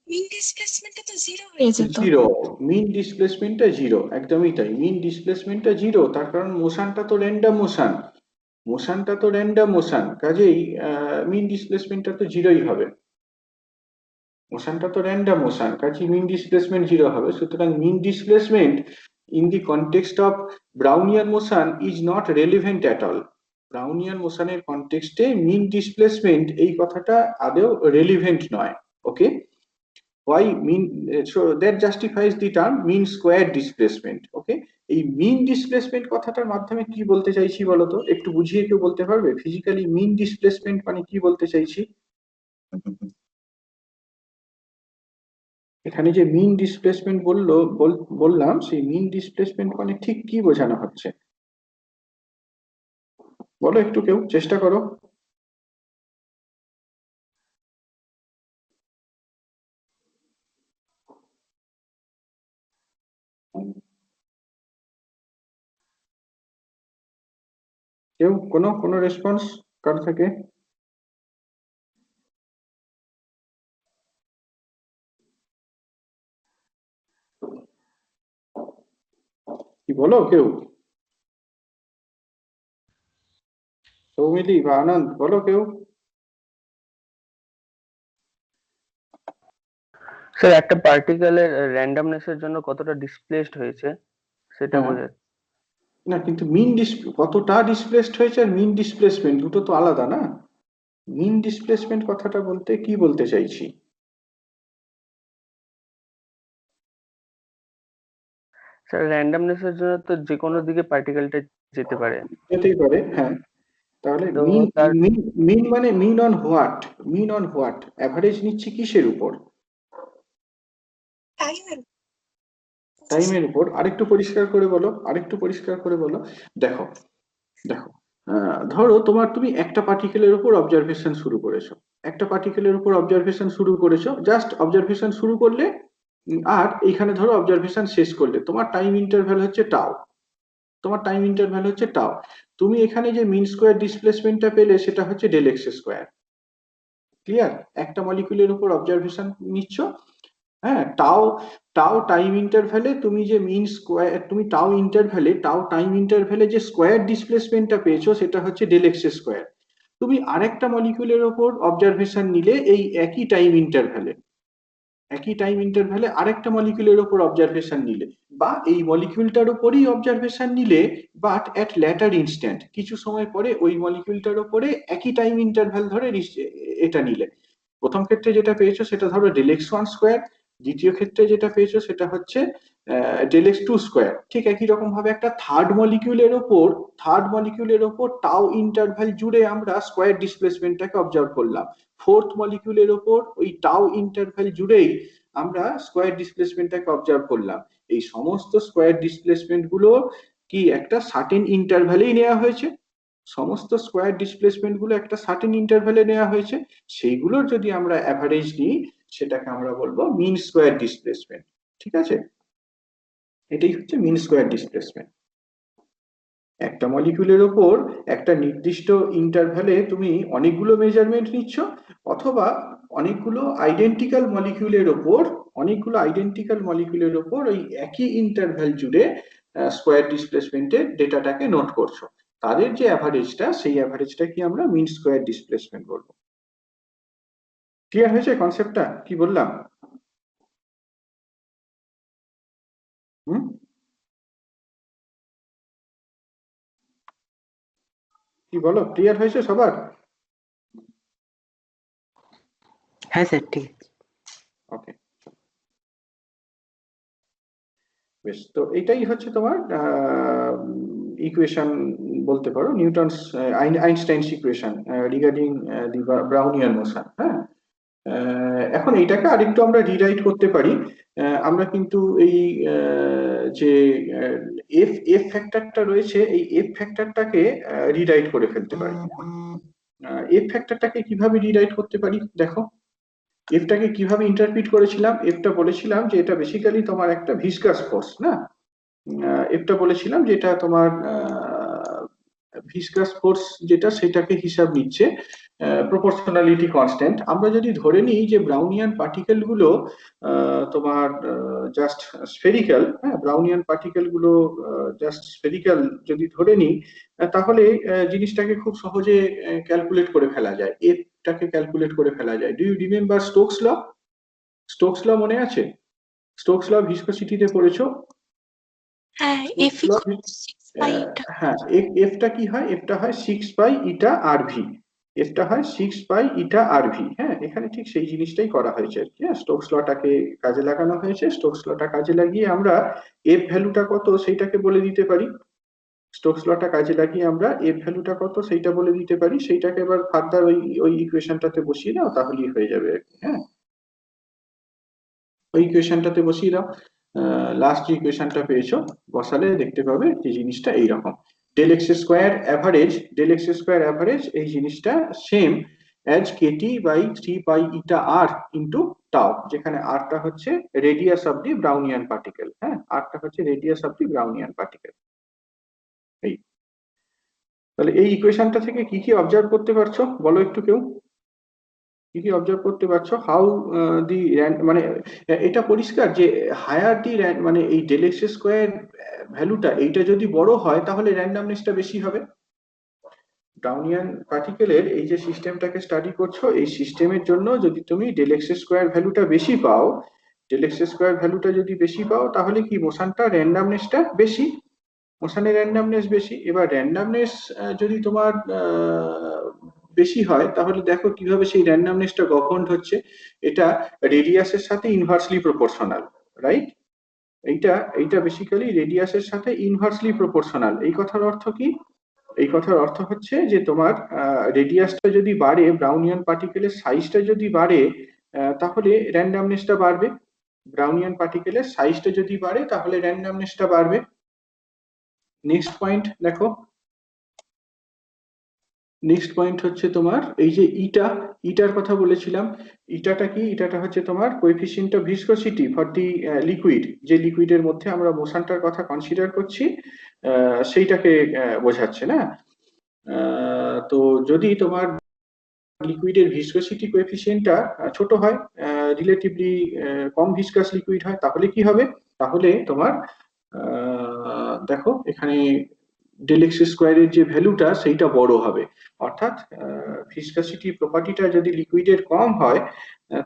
মিন ডিসপ্লেসমেন্টটা তো জিরো হয়ে যেত। জিরো, মিন ডিসপ্লেসমেন্টটা জিরো, একদমই তাই, মিন ডিসপ্লেসমেন্টটা জিরো, তার কারণ মোশনটা তো র্যান্ডম মোশন, কাজেই মিন ডিসপ্লেসমেন্টটা তো জিরোই হবে। মোশনটা তো র্যান্ডম মোশন, কাজেই মিন ডিসপ্লেসমেন্ট জিরো হবে। সুতরাং mean displacement in the context of Brownian motion is not relevant at all. Brownian মোশনের কনটেক্সটে মিন ডিসপ্লেসমেন্ট এই কথাটা আদৌ রেলিভেন্ট নয়। ওকে, why mean, so that justifies the term mean square displacement. Okay, এই মিন ডিসপ্লেসমেন্ট কথাটার মাধ্যমে কি বলতে চাইছি বলো তো, একটু বুঝিয়ে কেউ বলতে পারবে? ফিজিক্যালি মিন ডিসপ্লেসমেন্ট মানে কি বলতে চাইছি? এখানে যে মিন ডিসপ্লেসমেন্ট বললাম, সেই মিন ডিসপ্লেসমেন্ট মানে ঠিক কি বোঝানো হচ্ছে বলো, একটু কেউ চেষ্টা করো। কেউ কোনো রেসপন্স কার থেকে? কি বলো কেউ? সৌমিলি বা আনন্দ বলো কেউ। স্যার একটা পার্টিকেলের র্যান্ডমনেসের জন্য কতটা ডিসপ্লেসড হয়েছে সেটা হ্যাঁ, বোঝায়। না কিন্তু কতটা ডিসপ্লেসড হয়েছে আর মিন ডিসপ্লেসমেন্ট দুটো তো আলাদা না। মিন ডিসপ্লেসমেন্ট কথাটা বলতে কি বলতে চাইছি? স্যার র্যান্ডমনেসের জন্য তো যে কোনো দিকে পার্টিকেলটা যেতে পারে, যেতেই পারে, হ্যাঁ। তাহলে তো মিন তার মিন মিন মানে মিন অন হোয়াট, অ্যাভারেজ নিচ্ছি কিসের উপর? টাইমের টাইমের উপর আরেকটু পরিষ্কার করে বলো, আরেকটু পরিষ্কার করে বলো। দেখো দেখো ধরো তুমি একটা পার্টিকেলের উপর অবজারভেশন শুরু করেছো, একটা পার্টিকেলের উপর অবজারভেশন শুরু করেছো, জাস্ট অবজারভেশন শুরু করলে আর এইখানে ধরো অবজারভেশন শেষ করলে, তোমার টাইম ইন্টারভ্যাল হচ্ছে টাও, তোমার টাইম ইন্টারভ্যাল হচ্ছে টাও। তুমি এখানে যে মিন স্কোয়ার ডিসপ্লেসমেন্টটা পেলে সেটা হচ্ছে ডেল এক্স স্কোয়ার। ক্লিয়ার? একটা মলিকিউলের উপর অবজারভেশন নিচ্ছ, হ্যাঁ, টাও টাও টাইম ইন্টারভ্যালে তুমি যে মিন স্কোয়ার, তুমি টাও ইন্টারভ্যালে, টাও টাইম ইন্টারভ্যালে যে স্কোয়ার ডিসপ্লেসমেন্টটা পেয়েছো সেটা হচ্ছে ডেল এক্স স্কোয়ার। তুমি আরেকটা মলিকিউলের উপর অবজারভেশন নিলে এই একই টাইম ইন্টারভ্যালে, একই টাইম ইন্টারভ্যালে আরেকটা মলিকিউলের উপর অবজারভেশন নিলে, বা এই মলিকিউলটার উপরেই অবজারভেশন নিলে বাট অ্যাট ল্যাটার ইনস্ট্যান্ট, কিছু সময় পরে ওই মলিকিউলটার উপরে একই টাইম ইন্টারভ্যাল ধরে এটা নিলে। প্রথম ক্ষেত্রে যেটা পেয়েছো সেটা ধরো ডেল এক্স ওয়ান স্কোয়ার, দ্বিতীয় ক্ষেত্রে যেটা পেয়েছো সেটা হচ্ছে ডেল এক্স টু স্কোয়ার। ঠিক একই রকম ভাবে একটা থার্ড মলিকিউলের ওপর টাও ইন্টারভ্যাল জুড়ে আমরা স্কোয়ার ডিসপ্লেসমেন্টটাকে অবজার্ভ করলাম। ফোর্থ মলিকিউলের ওপর ওই টাও ইন্টারভ্যাল জুড়েই আমরা স্কোয়ার ডিসপ্লেসমেন্টটাকে অবজার্ভ করলাম। এই সমস্ত স্কোয়ার ডিসপ্লেসমেন্ট গুলো কি একটা সার্টেন ইন্টারভ্যালেই নেওয়া হয়েছে, সমস্ত স্কোয়ার ডিসপ্লেসমেন্ট গুলো একটা সার্টেন ইন্টারভ্যালে নেওয়া হয়েছে, সেইগুলোর যদি আমরা অ্যাভারেজ নিই সেটাকে আমরা বলবো মিন স্কোয়ার ডিসপ্লেসমেন্ট। ঠিক আছে, এটাই হচ্ছে মিন স্কোয়ার ডিসপ্লেসমেন্ট। একটা মলিকিউলের ওপর একটা নির্দিষ্ট ইন্টারভ্যালে তুমি অনেকগুলো মেজারমেন্ট নিচ্ছ, অথবা অনেকগুলো আইডেন্টিক্যাল মলিকিউলের ওপর ওই একই ইন্টারভ্যাল জুড়ে স্কোয়ার ডিসপ্লেসমেন্টের ডেটাটাকে নোট করছো, তাদের যে অ্যাভারেজটা সেই অ্যাভারেজটা কি আমরা মিন স্কোয়ার ডিসপ্লেসমেন্ট বলবো। ক্লিয়ার হয়েছে কনসেপ্টটা? কি বললাম? কি বলো, ক্লিয়ার হয়েছে সবার? হ্যাঁ স্যার, ঠিক আছে। ওকে, বেশ। তো এটাই হচ্ছে তোমার ইকুয়েশন বলতে পারো, Newton's Einstein's equation regarding the Brownian motion. হ্যাঁ, এখন এইটাকে আরেকটু আমরা রিরাইট করতে পারি। আমরা কিন্তু এই যে এফ এফ ফ্যাক্টরটা রয়েছে, এই এফ ফ্যাক্টরটাকে রিরাইট করে ফেলতে পারি। এফ ফ্যাক্টরটাকে কিভাবে রিরাইট করতে পারি দেখো। এফটাকে কিভাবে ইন্টারপ্রিট করেছিলাম? এফটা বলেছিলাম যে এটা বেসিক্যালি তোমার একটা ভিসকাস ফোর্স, না? এফটা বলেছিলাম যে এটা তোমার ভিসকাস ফোর্স যেটা, সেটাকে হিসাব নিচ্ছে প্রপোর্শনালিটি কনস্ট্যান্ট। আমরা যদি ধরে নিই যে ব্রাউনিয়ান পার্টিকেল গুলো তোমার জাস্ট স্ফেরিক্যাল, হ্যাঁ, ব্রাউনিয়ান পার্টিকেল গুলো জাস্ট স্ফেরিক্যাল যদি ধরে নিই, তাহলে জিনিসটাকে খুব সহজে ক্যালকুলেট করে ফেলা যায়, এফটাকে ক্যালকুলেট করে ফেলা যায়। Do you remember Stokes law? Stokes law মনে আছে? স্টোকস ল ভিসকসিটিতে পড়েছো? হ্যাঁ, এফ ইকুয়াল 6 বাই ইটা। হ্যাঁ, এফটা কি হয়? এফটা হয় 6 বাই ইটা আর ভি, এফটা হয় 6 বাই ইটা আর ভি। হ্যাঁ, এখানে ঠিক সেই জিনিসটাই করা হয়েছে আর কি। হ্যাঁ, স্টোকস লটাকে কাজে লাগানো হয়েছে, স্টোকস লটা কাজে লাগিয়ে আমরা এফ ভ্যালুটা কত সেইটাকে বলে দিতে পারি। স্টোকস লটা কাজে লাগিয়ে আমরা এফ ভ্যালুটা কত সেইটা বলে দিতে পারি, সেইটাকে এবার ফার্দার ওই ইকুয়েশনটাতে বসিয়ে দাও, তাহলেই হয়ে যাবে আর কি। হ্যাঁ, ওই ইকুয়েশনটাতে বসিয়ে দাও, লাস্ট যে ইকুয়েশনটা পেয়েছো বসালে দেখতে পাবে যে জিনিসটা এইরকম। ডেল এক্স স্কোয়ার অ্যাভারেজ এই জিনিসটা same as kT by 3 pi eta r into tau, যেখানে আরটা হচ্ছে radius of the Brownian particle. হ্যাঁ, আরটা হচ্ছে radius of the Brownian particle. এই তাহলে এই ইকুয়েশনটা থেকে কি কি অবজার্ভ করতে পারছো বলো একটু কেউ, কি কি অবজার্ভ করতে পারছো? হাউ দি মানে এটা পরিষ্কার যে হায়ার দি মানে এই ডেল এক্স স্কোয়ার ভ্যালুটা এইটা যদি বড় হয় তাহলে র্যান্ডমনেসটা বেশি হবে। ব্রাউনিয়ান পার্টিকেলের এই যে সিস্টেমটাকে স্টাডি করছো, এই সিস্টেমের জন্য যদি তুমি ডেল এক্স স্কোয়ার ভ্যালুটা বেশি পাও, ডেল এক্স স্কোয়ার ভ্যালুটা যদি বেশি পাও তাহলে কি মোশনটা র্যান্ডমনেসটা বেশি, মোশনের র্যান্ডমনেস বেশি। এবার র্যান্ডমনেস যদি তোমার বেশি হয় তাহলে দেখো কিভাবে সেই র্যান্ডমনেসটা গভর্নড হচ্ছে। এটা রেডিয়াসের সাথে ইনভার্সলি প্রপোর্শনাল, রাইট? এইটা বেসিক্যালি রেডিয়াসের সাথে ইনভার্সলি প্রপোর্শনাল। এই কথার অর্থ কি? এই কথার অর্থ হচ্ছে যে তোমার রেডিয়াসটা যদি বাড়ে, ব্রাউনিয়ান পার্টিকেলের সাইজটা যদি বাড়ে, তাহলে র্যান্ডমনেসটা বাড়বে। ব্রাউনিয়ান পার্টিকেলের সাইজটা যদি বাড়ে তাহলে র্যান্ডমনেসটা বাড়বে। নেক্সট পয়েন্ট দেখো, নেক্সট পয়েন্ট হচ্ছে তোমার এই যে ইটার কথা বলেছিলাম। ইটাটা কি? ইটাটা হচ্ছে তোমার coefficient of viscosity for the liquid. যে লিকুইডের মধ্যে আমরা মোশনটার কথা কনসিডার করছি সেইটাকে বোঝাচ্ছে না। তো যদি তোমার লিকুইডের ভিসকোসিটি কোএফিসিয়েন্টটা ছোট হয়, রিলেটিভলি কম ভিসকাস লিকুইড হয়, তাহলে কি হবে? তাহলে তোমার দেখো এখানে ডেল এক্স স্কোয়ারের যে ভ্যালুটা সেইটা বড় হবে। অর্থাৎ ভিসকাসিটি প্রপার্টিটা যদি লিকুইডের কম হয়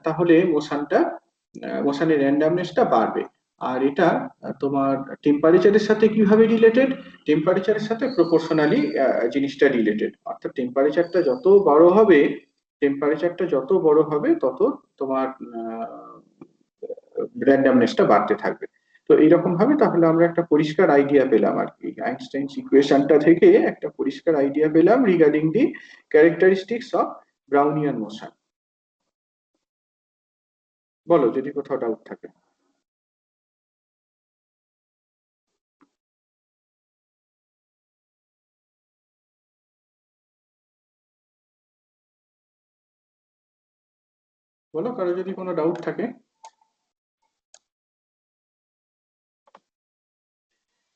তাহলে মোশনের র্যান্ডমনেসটা বাড়বে। আর এটা তোমার টেম্পারেচারের সাথে কিভাবে রিলেটেড? টেম্পারেচারের সাথে প্রপোর্শনালি জিনিসটা রিলেটেড। অর্থাৎ টেম্পারেচারটা যত বড় হবে তত তোমার র্যান্ডমনেসটা বাড়তে থাকবে। তো এইরকম ভাবে তাহলে আমরা একটা পরিষ্কার আইডিয়া পেলাম আর কি, আইনস্টাইনস ইকুয়েশনটা থেকে একটা পরিষ্কার আইডিয়া পেলাম regarding the characteristics of Brownian motion. বলো যদি কোথাও ডাউট থাকে। বলো কারো যদি কোনো ডাউট থাকে।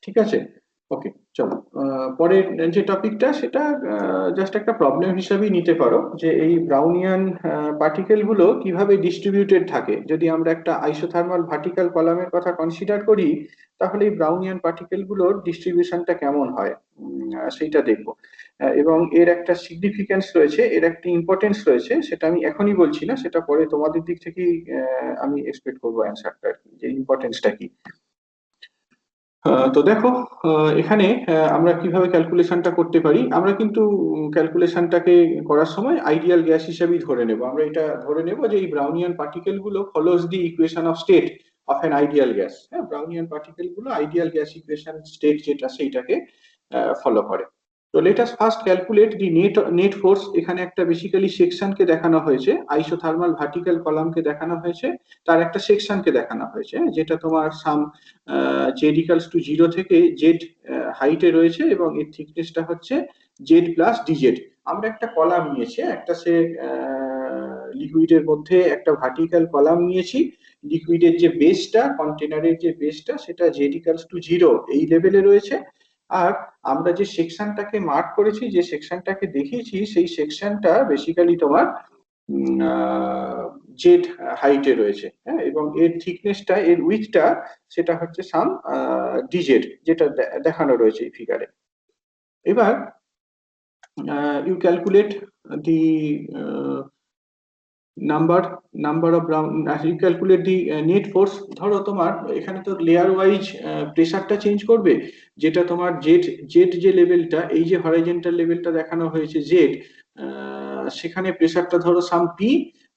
ঠিক আছে, ওকে চলো পরের যে টপিকটা সেটা জাস্ট একটা প্রবলেম হিসাবেই নিতে পারো, যে এই ব্রাউনিয়ান পার্টিকেল গুলো কিভাবে ডিস্ট্রিবিউটেড থাকে। যদি আমরা একটা আইসোথার্মাল ভার্টিক্যাল কলামের কথা কনসিডার করি তাহলে এই ব্রাউনিয়ান পার্টিকেল গুলোর ডিস্ট্রিবিউশনটা কেমন হয় সেইটা দেখবো। এবং এর একটা সিগনিফিকেন্স রয়েছে, এর একটা ইম্পর্টেন্স রয়েছে, সেটা আমি এখনই বলছি না, সেটা পরে তোমাদের দিক থেকেই আমি এক্সপেক্ট করবো অ্যান্সারটা, যে ইম্পর্টেন্সটা কি। তো দেখো এখানে আমরা কিভাবে ক্যালকুলেশনটা করতে পারি। আমরা কিন্তু ক্যালকুলেশনটাকে করার সময় আইডিয়াল গ্যাস হিসেবেই ধরে নেব। আমরা এটা ধরে নেব যে এই ব্রাউনিয়ান পার্টিকেল গুলো follows the equation of state of an ideal gas. হ্যাঁ, ব্রাউনিয়ান পার্টিকেল গুলো আইডিয়াল গ্যাস ইকুয়েশন স্টেট যেটা সেইটাকে ফলো করে। তো let us first calculate the net force. এখানে একটা বেসিক্যালি সেকশনকে দেখানো হয়েছে, আইসোথার্মাল ভার্টিক্যাল কলামকে দেখানো হয়েছে, তার একটা সেকশনকে দেখানো হয়েছে যেটা তোমার সাম জেড ইকালস টু 0 থেকে জেড হাইটে রয়েছে এবং এর থিকনেসটা হচ্ছে জেড প্লাস ডিজেড। আমরা একটা কলাম নিয়েছি, একটা সে লিকুইডের মধ্যে একটা ভার্টিক্যাল কলাম নিয়েছি। লিকুইডের যে বেসটা, কন্টেনারের যে বেসটা, সেটা জেড ইকালস টু 0 এই লেভেলে রয়েছে। আর আমরা যে সেকশনটাকে মার্ক করেছি, যে সেকশনটাকে দেখিয়েছি, সেই সেকশনটা বেসিক্যালি তোমার জেড হাইটে রয়েছে। হ্যাঁ, এবং এর থিকনেসটা, এর উইথটা সেটা হচ্ছে সাম ডিজেড, যেটা দেখানো রয়েছে এই ফিগারে। এবার you calculate the number of you calculate the net force. ধরো তোমার এখানে তো লেয়ার ওয়াইজ প্রেসারটা চেঞ্জ করবে, যেটা তোমার জেড যে লেভেলটা, এই যে হরাইজন্টাল লেভেলটা দেখানো হয়েছে জেড, সেখানে প্রেসারটা ধরো সাম পি,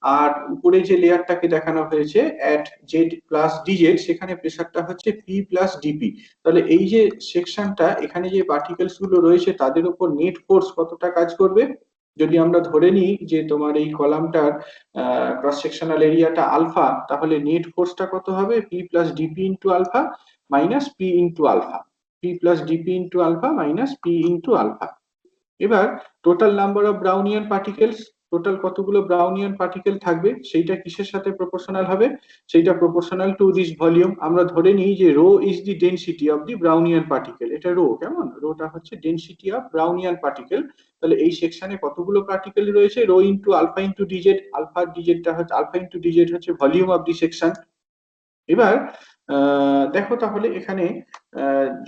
আর উপরে যে লেয়ারটাকে দেখানো হয়েছে অ্যাট জেড প্লাস ডিজেড, সেখানে প্রেসারটা হচ্ছে পি প্লাস ডিপি। তাহলে এই যে সেকশনটা, এখানে যে পার্টিকেলস গুলো রয়েছে তাদের উপর নেট ফোর্স কতটা কাজ করবে। যদি আমরা ধরে নিই যে তোমার এই কলামটার ক্রস সেকশনাল এরিয়াটা আলফা, তাহলে নেট ফোর্সটা কত হবে? P plus dp into alpha minus p into alpha, p plus dp into alpha minus p into alpha. এবার total number of Brownian particles, total কতগুলো ব্রাউনিয়ান পার্টিকেল থাকবে সেইটা কিসের সাথে প্রপোর্শনাল হবে? সেইটা প্রপোর্শনাল টু দিস ভলিউম। আমরা ধরে নিই যে rho is the density of the Brownian particle. এটা রো, কেমন? রোটা হচ্ছে ডেনসিটি অফ ব্রাউনিয়ান পার্টিকেল। তাহলে এই সেকশনে কতগুলো পার্টিকেল রয়েছে? Rho into alpha into dz. Alpha ডিজেডটা হচ্ছে, আলফা ইন্টু ডিজেড হচ্ছে ভলিউম অফ দি সেকশন। এবার দেখো তাহলে এখানে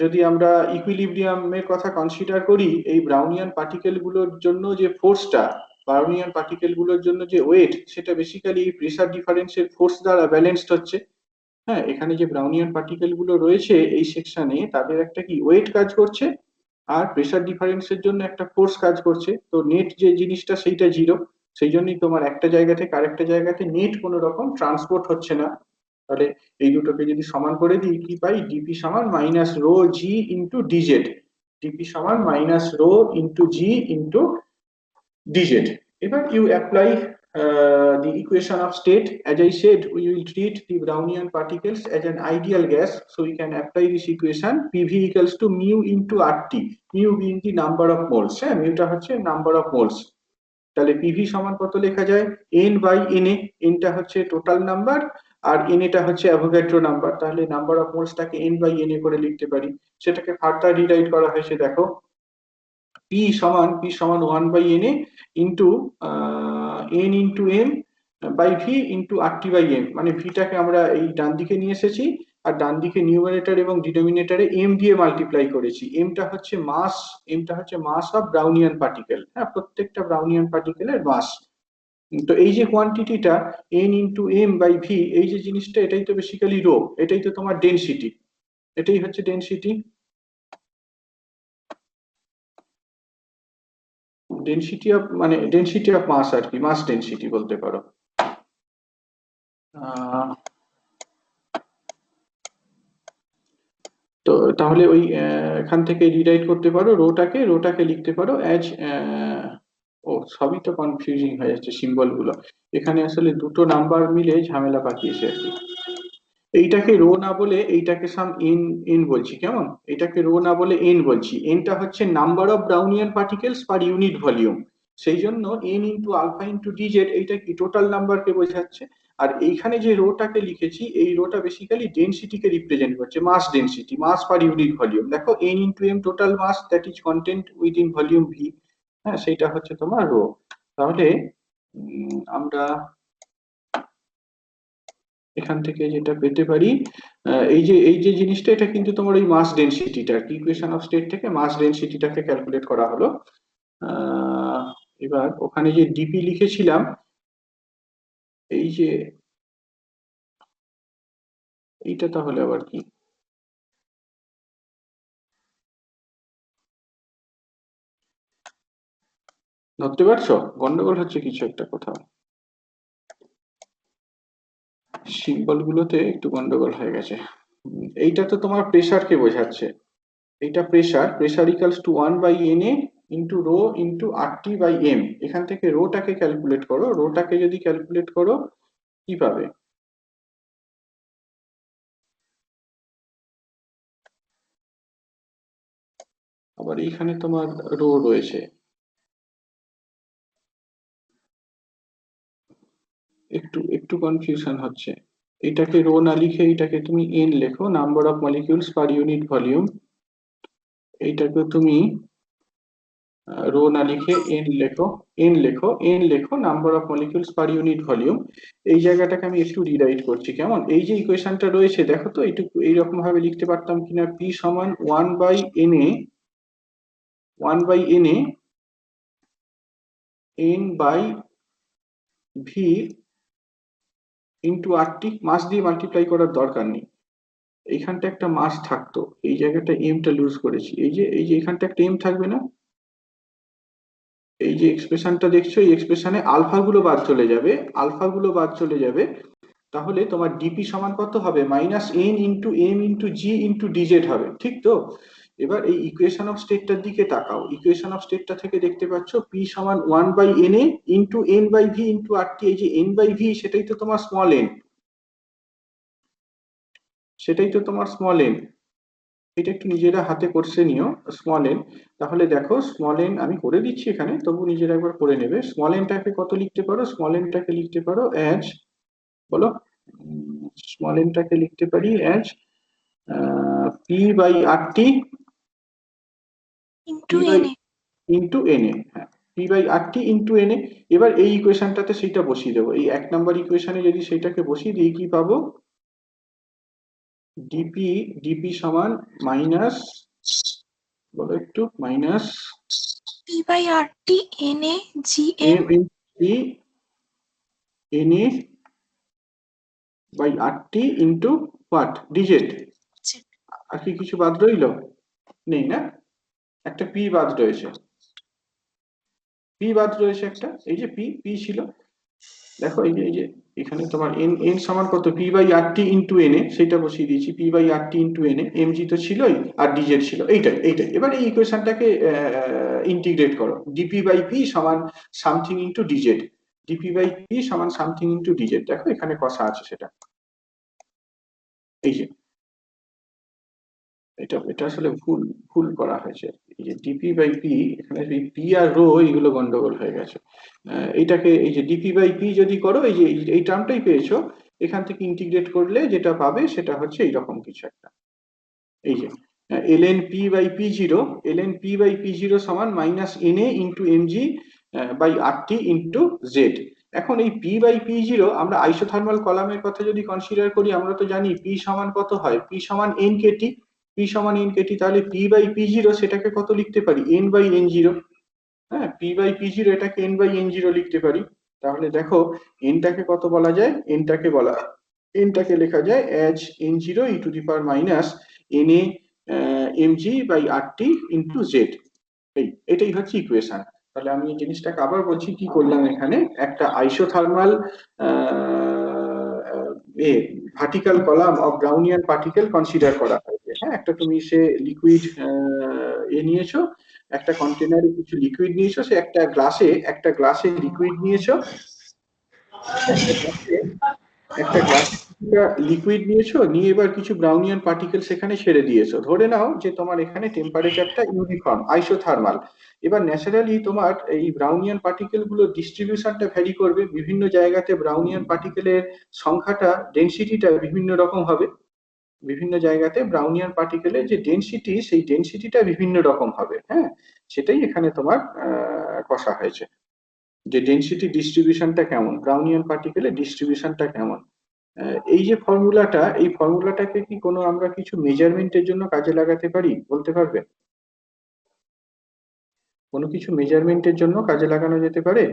যদি আমরা ইকুইলিব্রিয়ামের কথা কনসিডার করি, এই ব্রাউনিয়ান পার্টিকেল গুলোর জন্য যে ফোর্সটা, ব্রাউনিয়ান পার্টিকেল গুলোর জন্য যে ওয়েট, সেটা বেসিক্যালি প্রেসার ডিফারেন্সের ফোর্স দ্বারা ব্যালেন্সড হচ্ছে। হ্যাঁ, এখানে যে ব্রাউনিয়ান পার্টিকেল গুলো রয়েছে এই সেকশনে, তাদের একটা কি ওয়েট কাজ করছে, আর প্রেসার ডিফারেন্সের জন্য একটা ফোর্স কাজ করছে। তো নেট যে জিনিসটা সেইটা 0, সেই জন্যই তোমার একটা জায়গা থেকে আরেকটা জায়গাতে নেট কোনো রকম ট্রান্সপোর্ট হচ্ছে না। তাহলে এই দুটোকে যদি সমান করে দিই, কি পাই? ডিপি সমান minus rho g into dz. Dp সমান minus rho into g into dz. এবার you apply the equation of state. As I said, we will treat the Brownian particles as an ideal gas, so we can apply this equation. PV equals to mu into RT, mu being the number of moles. হ্যাঁ, মিউটা হচ্ছে number of moles. তাহলে PV সমান কত লেখা যায়, n by na, nটা হচ্ছে টোটাল নাম্বার আর na হচ্ছে অ্যাভোগাড্রো নাম্বার। তাহলে নাম্বার অফ মোলসটাকে n বাই na করে লিখতে পারি। সেটাকে ফার্দার রিরাইট করা হয়েছে, দেখো p সমান 1 by na into n into m by v into RT by m। মানে ভিটাকে আমরা এই ডান দিকে নিয়ে এসেছি আর ডান দিকে নিউমারেটর এবং ডিনোমিনেটরে m দিয়ে মাল্টিপ্লাই করেছি। mটা হচ্ছে মাস অফ ব্রাউনিয়ান পার্টিকেল। হ্যাঁ, প্রত্যেকটা ব্রাউনিয়ান পার্টিকেলের মাস। তো এই যে কোয়ান্টিটিটা n into m by v, এই যে জিনিসটা, এটাই তো বেসিক্যালি রো, এটাই তো তোমার ডেনসিটি, এটাই হচ্ছে ডেনসিটি। ডেনসিটি অফ মাস আর কি, মাস ডেনসিটি বলতে পারো। তো তাহলে ওই এখান থেকে রিরাইট করতে পারো রোটাকে লিখতে পারো অ্যাজ, ও সবই তো কনফিউজিং হয়ে যাচ্ছে সিম্বল গুলো। এখানে আসলে দুটো নাম্বার মিলে ঝামেলা পাকিয়েছে আর কি। এইটাকে রো না বলে এইটাকে সাম এন বলছি, কেমন? এটাকে রো না বলে এন বলছি। এনটা হচ্ছে number of Brownian particles per unit volume, সেই জন্য n into alpha into dz, এইটা কি টোটাল নাম্বারকে বোঝাচ্ছে। আর এইখানে যে রোটাকে লিখেছি, এই রোটা বেসিক্যালি ডেনসিটিকে রিপ্রেজেন্ট করছে, mass density, mass per unit volume. দেখো n into m total mass, that is content within volume v. হ্যাঁ, সেইটা হচ্ছে তোমার রো। তাহলে আমরা এখান থেকে যেটা পেতে পারি, এই যে জিনিসটা, এটা কিন্তু তোমার ওই মাস ডেনসিটিটা, ইকুয়েশন অফ স্টেট থেকে মাস ডেনসিটিটাকে ক্যালকুলেট করা হলো। এবার ওখানে যে ডিপি লিখেছিলাম, এই যে এইটা তাহলে আবার কি, ধরতে পারছো গন্ডগোল হচ্ছে কিছু একটা কোথাও, সিম্বল গুলোতে একটু গন্ডগোল হয়ে গেছে। এইটা তো তোমার প্রেসারকে বোঝাচ্ছে, এইটা pressure equals to 1 by na into rho into RT by m। এখান থেকে রোটাকে ক্যালকুলেট করো, রোটাকে যদি ক্যালকুলেট করো কি পাবে, আবার এইখানে তোমার রো রয়েছে, একটু কনফিউশন হচ্ছে। এটাকে রো না লিখে এটাকে তুমি n লেখো, number of molecules per unit volume. এইটাকে তুমি রো না লিখে n লেখো number of molecules per unit volume. এই জায়গাটাকে আমি একটু রিরাইট করছি, কেমন? এই যে ইকুয়েশনটা রয়েছে, দেখো তো এইটুকু এইরকম ভাবে লিখতে পারতাম কিনা, p সমান 1 by na n by v into RT, mass দিয়ে মাল্টিপ্লাই করার দরকার নেই। এইখানটা একটা মাস থাকতো, এই জায়গাটা এমটা লুজ করেছি। এই যে এখানটা একটা এম থাকবে না, এই যে এক্সপ্রেশনটা দেখছো, এই এক্সপ্রেশনে আলফা গুলো বাদ চলে যাবে, তাহলে তোমার ডিপি সমান কত হবে, minus n into m into g into dz হবে, ঠিক তো? এবার এই ইকুয়েশন অফ স্টেটটার দিকে তাকাও, ইকুয়েশন অফ স্টেটটা থেকে দেখতে পাচ্ছ পি সমান 1 by na into n by v into RT। এই যে n বাই v, সেটাই তো তোমার স্মল n, এটা একটু নিজেরা হাতে করছে নিও, স্মল n। তাহলে দেখো স্মল n আমি করে দিচ্ছি এখানে, তবু নিজেরা একবার করে নেবে। স্মল nটাকে কত লিখতে পারো, স্মল nটাকে লিখতে পারো অ্যাজ, বলো, স্মল nটাকে লিখতে পারি as p by RT into na। হ্যাঁ, p by RT into na। এবার এই ইকুয়েশনটাতে সেইটা বসিয়ে দেবো, এই 1 নাম্বার ইকুয়েশনে যদি সেইটাকে বসিয়ে দিই, কি পাবো, ডিপি সমান মাইনাস, বলো একটু, minus P by RT NA GM na by RT into what, dz. আর কি কিছু বাদ রইলো? নেই না, একটা পি বাদ রয়েছে, একটা, এই যে পি ছিল, দেখো এই যে এখানে তোমার n সমান কত, p by RT into na, সেটা বসিয়ে দিয়েছি, p by RT into na, mg তো ছিলই আর dz ছিল, এইটাই। এবার এই ইকুয়েশনটাকে ইন্টিগ্রেট করো, dp বাই p সমান something into dz। Dp by p সমান সামথিং ইন্টু ডিজেড। দেখো এখানে কষা আছে সেটা, এই যে এটা আসলে ভুল ভুল করা হয়েছে। এই যে ডিপি বাই পি, এখানে পি আর রো এইগুলো গন্ডগোল হয়ে গেছে। এইটাকে এই যে ডিপি বাই পি যদি করো, এই যে এই টার্মটাই পেয়েছো, এখান থেকে ইন্টিগ্রেট করলে যেটা পাবে সেটা হচ্ছে এইরকম কিছু একটা। এই যে ln p by p zero, ln p by p zero সমান minus na into mg by rt into z. এখন এই p বাই পি জিরো আমরা আইসোথার্মাল কলামের কথা যদি কনসিডার করি, আমরা তো জানি p সমান কত হয়, p সমান n কেটি, p সমান n কেটি, তাহলে p বাই পি জিরো সেটাকে কত লিখতে পারি, n বাই n জিরো। হ্যাঁ, p বাই পি জিরো এটাকে n বাই n জিরো লিখতে পারি। তাহলে দেখো nটাকে কত বলা যায়, nটাকে লেখা যায় as n0 e to the power minus na mg by rt into z. এটাই হচ্ছে ইকুয়েশন। তাহলে আমি এই জিনিসটাকে আবার বলছি, কি করলাম এখানে, একটা isothermal vertical column of Brownian particle consider করা হয়েছে। হ্যাঁ, একটা তুমি সে লিকুইড নিয়েছো, একটা কন্টেনারে কিছু লিকুইড নিয়েছো, সে একটা গ্লাসে লিকুইড নিয়েছো, একটা গ্লাসে লিকুইড নিয়েছো, নিয়ে এবার কিছু ব্রাউনিয়ান পার্টিকেল সেখানে ছেড়ে দিয়েছো। ধরে নাও যে তোমার এখানে টেম্পারেচারটা ইউনিফর্ম আইসোথার্মাল। এবার ন্যাচারালি তোমার এই ব্রাউনিয়ান পার্টিকেল গুলো ডিস্ট্রিবিউশনটা ভ্যারি করবে, বিভিন্ন জায়গাতে ব্রাউনিয়ান পার্টিকেলের সংখ্যাটা, ডেনসিটিটা বিভিন্ন রকম হবে। বিভিন্ন জায়গাতে ব্রাউনিয়ান পার্টিকেলের যে ডেনসিটি, সেই ডেনসিটিটা বিভিন্ন রকম হবে। হ্যাঁ, সেটাই এখানে তোমার কষা হয়েছে, যে ডেনসিটি ডিস্ট্রিবিউশনটা কেমন, ব্রাউনিয়ান পার্টিকেলের ডিস্ট্রিবিউশনটা কেমন। এই যে ফর্মুলাটা, এই ফর্মুলাটাকে কি কোনো আমরা কিছু মেজারমেন্টের জন্য কাজে লাগাতে পারি, বলতে পারবে? কোনো কিছু মেজারমেন্টের জন্য কাজে লাগানো যেতে পারে,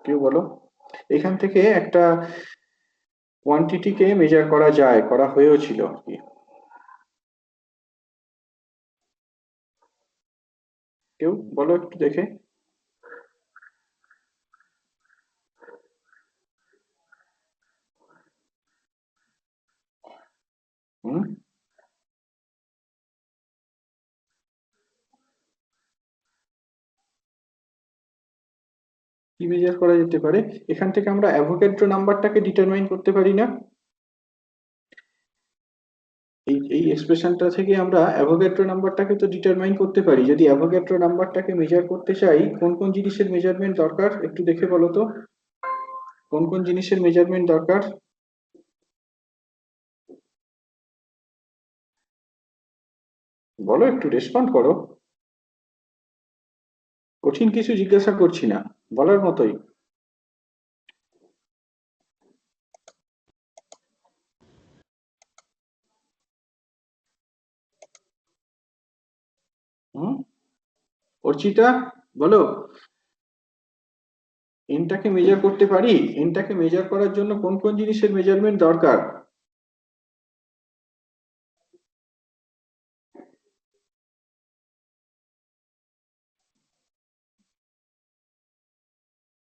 কেউ বলো? এখান থেকে একটা কোয়ান্টিটিকে মেজার করা যায়, করা হয়েও ছিল আর কি। কেউ বলো একটু দেখে। হুম, কি মেজার করা যেতে পারে? এখান থেকে আমরা অ্যাভোগাড্রো নাম্বারটাকে ডিটারমাইন করতে পারি না? এই এক্সপ্রেশনটা থেকে আমরা অ্যাভোগাড্রো নাম্বারটাকে তো ডিটারমাইন করতে পারি। যদি অ্যাভোগাড্রো নাম্বারটাকে মেজার করতে চাই, কোন কোন জিনিসের মেজারমেন্ট দরকার একটু দেখে বলো তো, কোন কোন জিনিসের মেজারমেন্ট দরকার? বলো, একটু রেসপন্ড করো। কঠিন কিছু জিজ্ঞাসা করছি না, বলার মতোই। হুম, অর্চিতা বলো, এনটাকে মেজার করতে পারি? এনটাকে মেজার করার জন্য কোন কোন জিনিসের মেজারমেন্ট দরকার?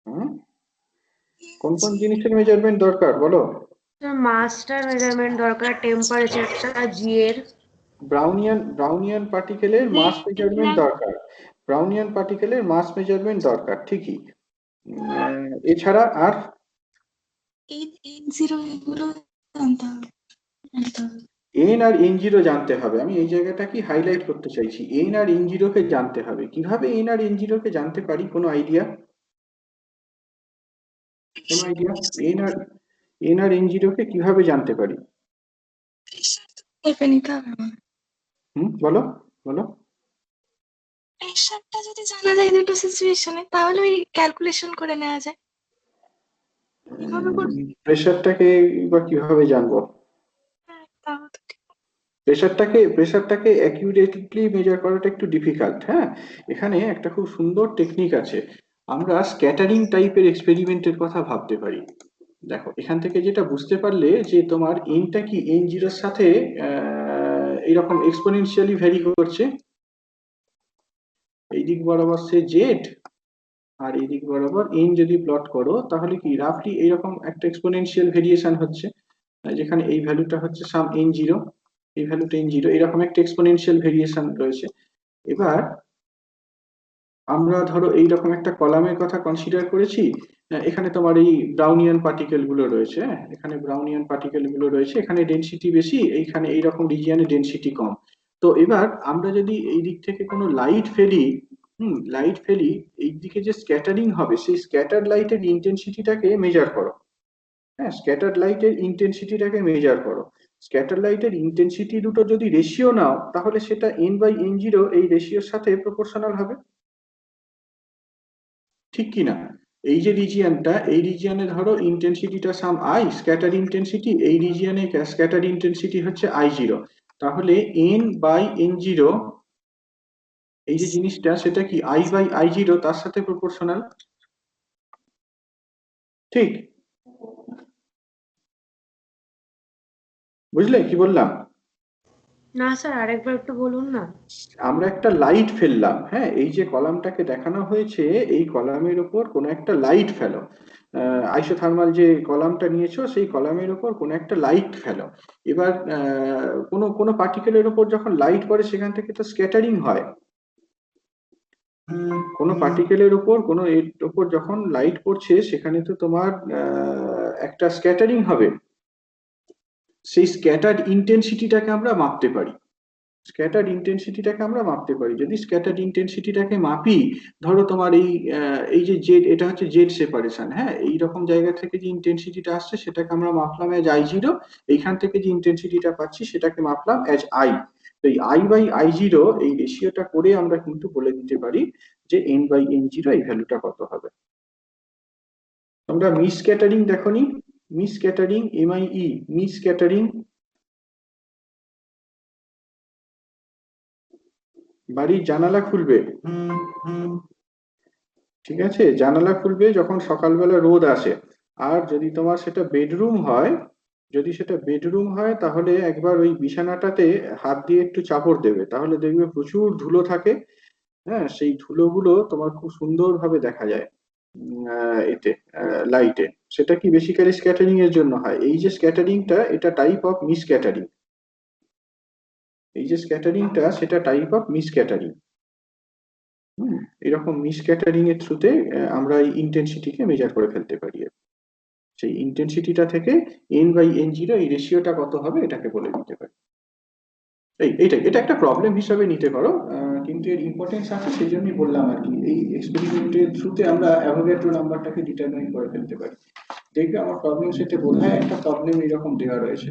হুম, কোন কোন জিনিসের মেজারমেন্ট দরকার বলো? মাসটার মেজারমেন্ট দরকার, টেম্পারেচারটা জি এর, ব্রাউনিয়ান পার্টিকেলের মাস মেজারমেন্ট দরকার, ব্রাউনিয়ান পার্টিকেলের মাস মেজারমেন্ট দরকার, ঠিকই। এছাড়া আর N0 এগুলো জানতে হবে। এন আর এন জিরো জানতে হবে। আমি এই জায়গাটা কি হাইলাইট করতে চাইছি, এন আর এন জিরোকে জানতে হবে। কিভাবে এন আর এন জিরোকে জানতে পারি, কোনো আইডিয়া? কোনো আইডিয়া? এন আর এন জিরোকে কিভাবে জানতে পারি? মেপে নিতে হবে আমার। বলো বলো। প্রেশারটা যদি জানা যায় দুটো সিচুয়েশনে, তাহলে ওই ক্যালকুলেশন করে নেওয়া যায়। এভাবে করবো? প্রেশারটাকে বা কিভাবে জানবো? হ্যাঁ, তাও তো ঠিক। প্রেশারটাকে অ্যাকিউরেটলি মেজার করাটা একটু ডিফিকাল্ট। হ্যাঁ, এখানে একটা খুব সুন্দর টেকনিক আছে, আমরা স্ক্যাটারিং টাইপের এক্সপেরিমেন্টের কথা ভাবতে পারি। দেখো এখান থেকে যেটা বুঝতে পারলে যে তোমার এনটা কি এন জিরোর সাথে এইরকম এক্সপোনেনশিয়ালি ভ্যারি করছে, এই দিক বরাবর সে জেড, আর এই দিক বরাবর এন যদি প্লট করো, তাহলে কি রাফলি এইরকম একটা এক্সপোনেনশিয়াল ভেরিয়েশন হচ্ছে, যেখানে এই ভ্যালুটা হচ্ছে সাম এন জিরো, এই ভ্যালুটা এন জিরো, এরকম একটা এক্সপোনেনশিয়াল ভেরিয়েশন রয়েছে। এবার আমরা ধরো এইরকম একটা কলামের কথা কনসিডার করেছি, এখানে তোমার এই ব্রাউনিয়ান পার্টিকেল গুলো রয়েছে, এখানে ব্রাউনিয়ান পার্টিকেল গুলো রয়েছে, এখানে ডেনসিটি বেশি, এইখানে এইরকম রিজিয়নে ডেনসিটি কম। তো এবার আমরা যদি এই দিক থেকে কোনো লাইট ফেলি, লাইট ফেলি, এই দিকে যে স্ক্যাটারিং হবে সেই স্ক্যাটার লাইটের ইন্টেন্সিটিটাকে মেজার করো। হ্যাঁ, স্ক্যাটার লাইটের ইন্টেন্সিটিটাকে মেজার করো। স্ক্যাটার লাইটের ইন্টেন্সিটি দুটো যদি রেশিও নাও তাহলে সেটা n/n0 এই রেশিওর সাথে প্রপোর্শনাল হবে, ঠিক কি না? এই যে রিজিয়নটা, এই রিজিয়নে ধরো ইন্টেন্সিটিটা সাম আই, স্ক্যাটার ইন্টেন্সিটি, এই রিজিয়নে স্ক্যাটার ইন্টেন্সিটি হচ্ছে I0, তাহলে n/n0 এই যে জিনিসটা সেটা কি I/I0 তার সাথে প্রপোর্শনাল, ঠিক? বুঝলে কি বললাম? না স্যার, আরেকবার একটু বলুন না। আমরা একটা লাইট ফেললাম, হ্যাঁ, এই যে কলামটাকে দেখানো হয়েছে এই কলামের উপর কোনো একটা লাইট ফেলো, আইসোথার্মাল যে কলামটা নিয়েছো সেই কলামের উপর কোনো একটা লাইট ফেলো। এবার কোনো কোনো পার্টিকেলের উপর যখন লাইট পড়ে সেখান থেকে তো স্ক্যাটারিং হয়, কোনো পার্টিকেলের উপর কোনো এর উপর যখন লাইট পড়ছে সেখানে তো তোমার একটা স্ক্যাটারিং হবে, সেই স্ক্যাটার্ড ইন্টেন্সিটিটাকে আমরা মাপতে পারি, স্ক্যাটার্ড ইন্টেন্সিটিটাকে আমরা মাপতে পারি। যদি স্ক্যাটার্ড ইন্টেন্সিটিটাকে মাপি, ধরো তোমার এই যে জেড, এটা হচ্ছে জেড সেপারেশন, হ্যাঁ, এই রকম জায়গা থেকে যে ইন্টেন্সিটিটা আসছে সেটাকে আমরা মাপলাম অ্যাজ I0, এইখান থেকে যে ইন্টেন্সিটিটা পাচ্ছি সেটাকে মাপলাম অ্যাজ I। তো এই I/I0 এই রেশিওটা করে আমরা কিন্তু বলে দিতে পারি যে n/n0 এই ভ্যালুটা কত হবে। আমরা মিস স্ক্যাটারিং দেখোনি? Miss scattering, MIE, miss scattering, বাড়ির জানালা খুলবে, ঠিক আছে, জানালা খুলবে যখন সকালবেলা রোদ আসে, আর যদি তোমার সেটা বেডরুম হয়, যদি সেটা বেডরুম হয় তাহলে একবার ওই বিছানাটাতে হাত দিয়ে একটু চাপড় দেবে, তাহলে দেখবে প্রচুর ধুলো থাকে। হ্যাঁ, সেই ধুলোগুলো তোমার খুব সুন্দরভাবে দেখা যায় এতে, লাইটে। সেটা কি বেসিক্যালি স্ক্যাটারিং এর জন্য হয়। এই যে স্ক্যাটারিংটা এটা টাইপ অফ মিস স্ক্যাটারিং, এই যে স্ক্যাটারিংটা সেটা টাইপ অফ মিস স্ক্যাটারিং। এরকম মিস স্ক্যাটারিং এর থ্রুতে আমরা এই ইন্টেন্সিটিকে মেজার করে ফেলতে পারি, সেই ইন্টেন্সিটিটা থেকে n/n0 এই রেশিওটা কত হবে এটাকে বলে দিতে পারি। এটা একটা প্রবলেম হিসাবে নিতে পারো, কিন্তু এর ইম্পর্টেন্স আছে সেই জন্যই বললাম আর কি। এই এক্সপেরিমেন্টের থ্রুতে আমরা অ্যাভোগাড্রো নাম্বারটাকে ডিটারমাইন করে ফেলতে পারি। দেখবে আমার প্রবলেম সেটে বোধহয় একটা প্রবলেম এরকম দেওয়া রয়েছে।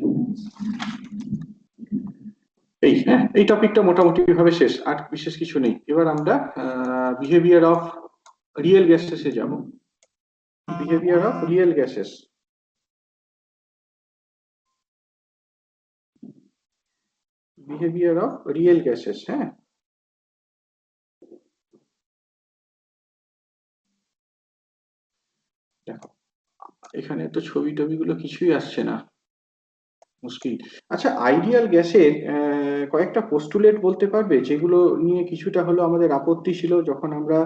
এই টপিকটা মোটামুটি ভাবে শেষ, আর বিশেষ কিছু নেই। এবার আমরা বিহেভিয়ার অফ রিয়েল গ্যাসেসে যাব। Behaviour of real gases, behaviour of real gases, হ্যাঁ। দেখো এখানে তো ছবি টবিগুলো কিছুই আসছে না, মুশকিল। আচ্ছা, আইডিয়াল গ্যাসের কয়েকটা পোস্টুলেট বলতে পারবে যেগুলো নিয়ে কিছুটা হলো আমাদের আপত্তি ছিল যখন আমরা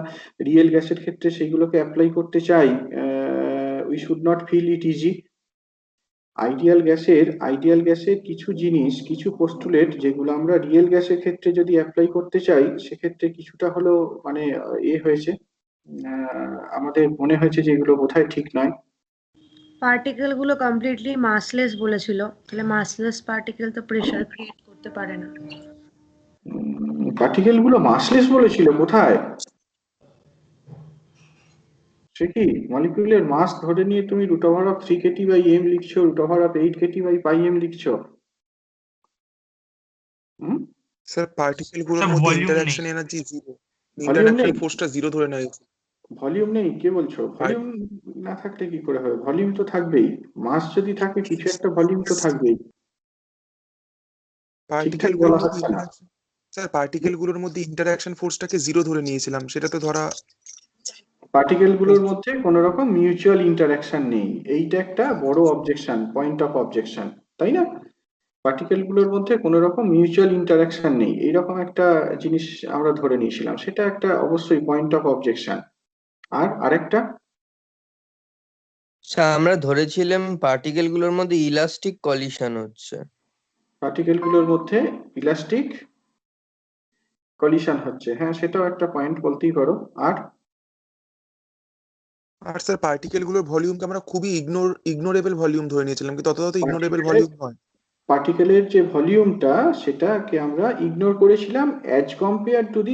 রিয়েল গ্যাসের ক্ষেত্রে সেগুলোকে অ্যাপ্লাই করতে চাই। We should not feel it easy. Ideal গ্যাসের কিছু জিনিস, কিছু পোস্টুলেট যেগুলো আমরা রিয়েল গ্যাসের ক্ষেত্রে যদি অ্যাপ্লাই করতে চাই সেক্ষেত্রে কিছুটা হলেও মানে হয়েছে, আমাদের মনে হয়েছে যে এগুলো বোধহয় ঠিক নয়। পার্টিকেল গুলো কমপ্লিটলি মাসলেস বলেছিল, তাহলে মাসলেস পার্টিকেল তো প্রেসার ক্রিয়েট করতে পারে না। পার্টিকেল গুলো মাসলেস বলেছিল? কোথায়? সে কি, মলিকিউলের মাস ধরে নিয়ে তুমি √3kT/m লিখছো, √8kT/m লিখছো? স্যার পার্টিকেল গুলোর স্যার মধ্যে ভলিউম নেই, interaction energy zero, volume interaction নেই, ফোর্সটা জিরো ধরে নেয়। ভলিউম নেই? কে বলছো? ভলিউম না থাকলে কি করে হবে? ভলিউম তো থাকবেই, মাস যদি থাকে কিছু একটা ভলিউম তো থাকবেই, ঠিকঠাক পার্টিকেল গুলোর বলা মধ্যে হচ্ছে না। স্যার পার্টিকেল গুলোর মধ্যে ইন্টারঅ্যাকশন ফোর্সটাকে জিরো ধরে নিয়েছিলাম, সেটা তো ধরা। পার্টিকেল গুলোর মধ্যে কোনো রকম মিউচুয়াল ইন্টারঅ্যাকশন নেই, এইটা একটা বড় অবজেকশন, পয়েন্ট অফ অবজেকশন, তাই না? পার্টিকেল গুলোর মধ্যে কোনো রকম মিউচুয়াল ইন্টারঅ্যাকশন নেই, এইরকম একটা জিনিস আমরা ধরে নিয়েছিলাম, সেটা একটা অবশ্যই পয়েন্ট অফ অবজেকশন। আর আরেকটা, স্যার আমরা ধরেছিলাম পার্টিকেল গুলোর মধ্যে ইলাস্টিক কলিশন হচ্ছে। পার্টিকেল গুলোর মধ্যে ইলাস্টিক কলিশন হচ্ছে, হ্যাঁ সেটাও একটা পয়েন্ট বলতেই পারো। আর আর স্যার পার্টিকেল গুলোর ভলিউমকে আমরা খুবই ইগনোরেবল ভলিউম ধরে নিয়েছিলাম, কিন্তু তত ইগনোরেবল পার্টিকেলের ভলিউম নয়। পার্টিকেলের যে ভলিউমটা সেটাকে আমরা ইগনোর করেছিলাম as compare to the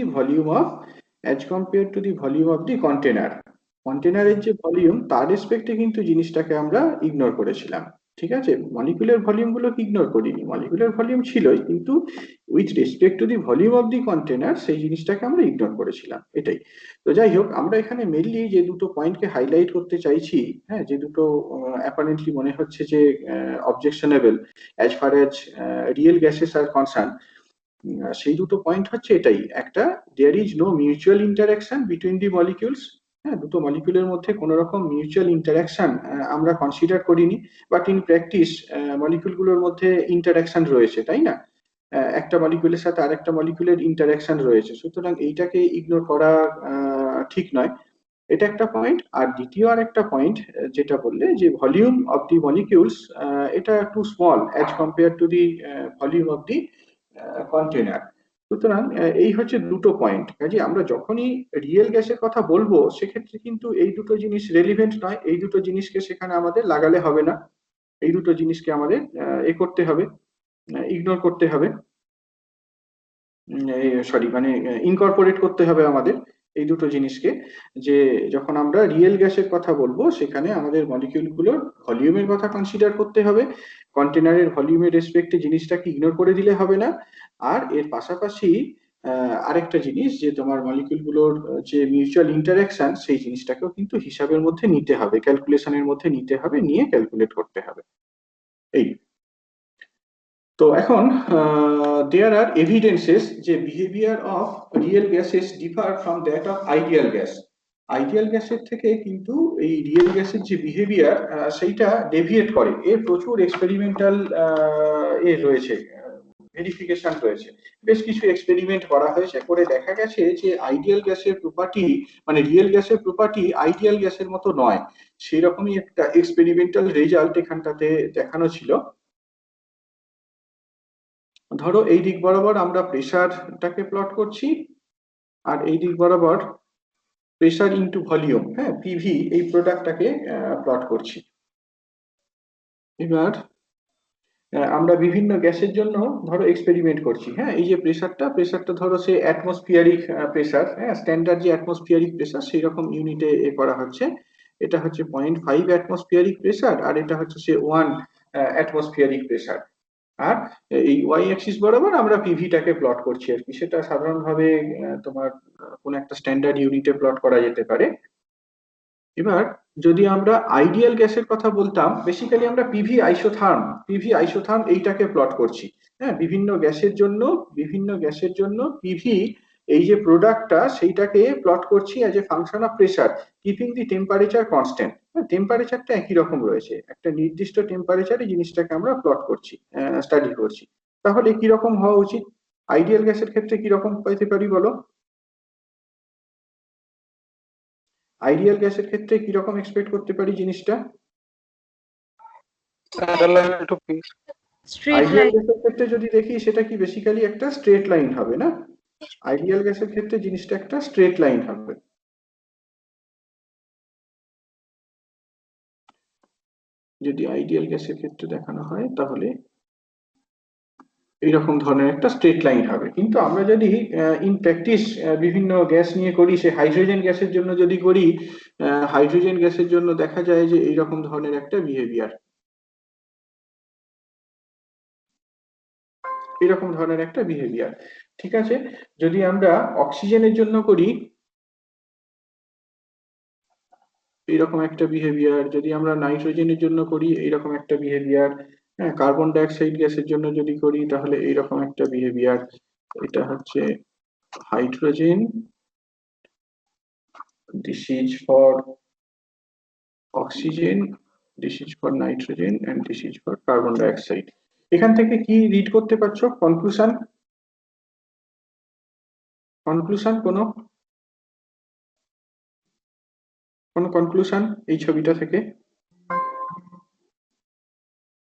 volume of the container. কন্টেনারের যে ভলিউম তার রেসপেক্টে কিন্তু জিনিসটাকে আমরা ইগনোর করেছিলাম। ঠিক আছে, মলিকুলার ভলিউম গুলোকে ইগনোর করিনি, মলিকুলার ভলিউম ছিলই, কিন্তু with respect to the volume of the container সেই জিনিসটাকে আমরা ইগনোর করেছিলাম, এটাই। তো যাই হোক, আমরা এখানে মেনলি যে দুটো পয়েন্টকে হাইলাইট করতে চাইছি, হ্যাঁ, যে দুটো অ্যাপারেন্টলি মনে হচ্ছে যে objectionable as far as real gases are concerned, সেই দুটো পয়েন্ট হচ্ছে এটাই। একটা, there is no mutual interaction between the molecules. হ্যাঁ, দুটো মলিকিউলের মধ্যে কোনো রকম মিউচুয়াল ইন্টারাকশন আমরা কনসিডার করিনি, বাট ইন প্র্যাকটিস মলিকিউলগুলোর মধ্যে ইন্টারাকশন রয়েছে, তাই না? একটা মলিকিউলের সাথে আরেকটা মলিকিউলের ইন্টারাকশন রয়েছে, সুতরাং এইটাকে ইগনোর করা ঠিক নয়। এটা একটা পয়েন্ট। আর দ্বিতীয় আর একটা পয়েন্ট যেটা বললে যে ভলিউম অফ দি মলিকিউলস, এটা too small as compare to the volume of the container. সুতরাং এই হচ্ছে দুটো পয়েন্ট। কাজে আমরা যখনই রিয়েল গ্যাসের কথা বলবো সেক্ষেত্রে কিন্তু এই দুটো জিনিস রেলিভেন্ট নয়, এই দুটো জিনিসকে সেখানে আমাদের লাগালে হবে না, এই দুটো জিনিসকে আমাদের করতে হবে, ইগনোর করতে হবে, সরি মানে ইনকর্পোরেট করতে হবে আমাদের এই দুটো জিনিসকে। যে যখন আমরা রিয়েল গ্যাসের কথা বলবো সেখানে আমাদের মলিকিউলগুলোর ভলিউমের কথা কনসিডার করতে হবে, কন্টেনারের ভলিউমের রেসপেক্টে জিনিসটাকে ইগনোর করে দিলে হবে না। আর এর পাশাপাশি আরেকটা জিনিস, যে তোমার মলিকিউলগুলোর যে মিউচুয়াল ইন্টারাকশন সেই জিনিসটাকেও কিন্তু হিসাবের মধ্যে নিতে হবে, ক্যালকুলেশনের মধ্যে নিতে হবে, নিয়ে ক্যালকুলেট করতে হবে, এই। তো এখন দেয়ার আর এভিডেন্সেস যে behaviour of real gases differ from that of ideal gas. Ideal গ্যাসের থেকে কিন্তু এই রিয়েল গ্যাসের যে বিহেভিয়ার সেইটা ডেভিয়েট করে, এর প্রচুর এক্সপেরিমেন্টাল রয়েছে, ভেরিফিকেশন রয়েছে, বেশ কিছু এক্সপেরিমেন্ট করা হয়েছে, করে দেখা গেছে যে আইডিয়াল গ্যাসের প্রপার্টি মানে রিয়েল গ্যাসের প্রপার্টি আইডিয়াল গ্যাসের মতো নয়। সেই রকমই একটা এক্সপেরিমেন্টাল রেজাল্ট এখানটাতে দেখানো ছিল। ধরো এই দিক বরাবর আমরা প্রেসারটাকে প্লট করছি, আর এই দিক বরাবর প্রেসার ইনটু ভলিউম, হ্যাঁ, পিভি, এই প্রোডাক্টটাকে প্লট করছি। এবার আমরা বিভিন্ন গ্যাসের জন্য ধরো এক্সপেরিমেন্ট করছি। হ্যাঁ, এই যে প্রেসারটা ধরো সে অ্যাটমসফিয়ারিক প্রেসার, হ্যাঁ, স্ট্যান্ডার্ড যে অ্যাটমসফিয়ারিক প্রেসার সেই রকম ইউনিটে করা হচ্ছে। এটা হচ্ছে 0.5 অ্যাটমসফিয়ারিক প্রেসার, আর এটা হচ্ছে সে 1 অ্যাটমসফিয়ারিক প্রেসার। আর এই ওয়াই অ্যাক্সিস বরাবর আমরা পিভিটাকে প্লট করছি আর কি। সেটা সাধারণভাবে তোমার কোন একটা স্ট্যান্ডার্ড ইউনিটে প্লট করা যেতে পারে। এবার যদি আমরা আইডিয়াল গ্যাসের কথা বলতাম, বেসিক্যালি আমরা পিভি আইসোথার্ম এইটাকে প্লট করছি। হ্যাঁ, বিভিন্ন গ্যাসের জন্য পিভি এই যে প্রোডাক্টটা সেইটাকে প্লট করছি as a function of pressure, keeping the temperature constant. টেম্পারেচারটা একই রকম রয়েছে, একটা নির্দিষ্ট টেম্পারেচারে জিনিসটাকে আমরা প্লট করছি, স্টাডি করছি। তাহলে কি রকম হওয়া উচিত? আইডিয়াল গ্যাসের ক্ষেত্রে কি রকম পেতে পারি বলো? আইডিয়াল গ্যাসের ক্ষেত্রে কি রকম এক্সপেক্ট করতে পারি জিনিসটা? Straight ideal line. গ্যাসের ক্ষেত্রে যদি দেখি সেটা কি বেসিক্যালি একটা স্ট্রেট লাইন হবে, না? আইডিয়াল গ্যাসের ক্ষেত্রে জিনিসটা একটা স্ট্রেট লাইন হবে। যদি আইডিয়াল গ্যাসের ক্ষেত্রে দেখানো হয় তাহলে এইরকম ধরনের একটা স্ট্রেট লাইন হবে। কিন্তু আমরা যদি ইন প্র্যাকটিস বিভিন্ন গ্যাস নিয়ে করি, সে হাইড্রোজেন গ্যাসের জন্য যদি করি, হাইড্রোজেন গ্যাসের জন্য দেখা যায় যে এইরকম ধরনের একটা বিহেভিয়ার, এরকম ধরনের একটা বিহেভিয়ার। ঠিক আছে, যদি আমরা অক্সিজেনের জন্য করি এইরকম একটা বিহেভিয়ার, যদি আমরা নাইট্রোজেনের জন্য করি এইরকম একটা বিহেভিয়ার, হ্যাঁ, কার্বন ডাইঅক্সাইড গ্যাসের জন্য যদি করি তাহলে এইরকম একটা বিহেভিয়ার। এটা হচ্ছে hydrogen, this is for oxygen, this is for nitrogen, and this is for carbon dioxide. এখান থেকে কি রিড করতে পারছো? কনক্লুশন কোন কনক্লুশন এই ছবিটা থেকে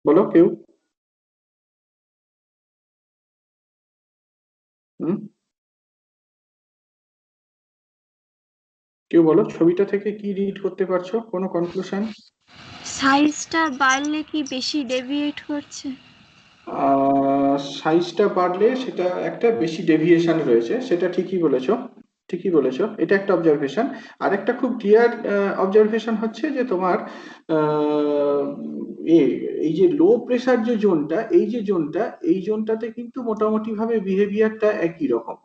বলো কেউ। হুম, কেউ বলো ছবিটা থেকে কি রিড করতে পারছো, কোনো কনক্লুশন? সাইজটা বাড়লে কি বেশি ডেভিয়েট করছে? সাইজটা বাড়লে সেটা একটা বেশি ডেভিয়েশন রয়েছে, সেটা ঠিকই বলেছো, ঠিকই বলেছো, এটা একটা অবজারভেশন। আর একটা খুব ক্লিয়ার অবজারভেশন হচ্ছে যে তোমার এই যে লো প্রেসার যে জোনটা, এই জোনটাতে কিন্তু মোটামুটি ভাবে বিহেভিয়ারটা একই রকম।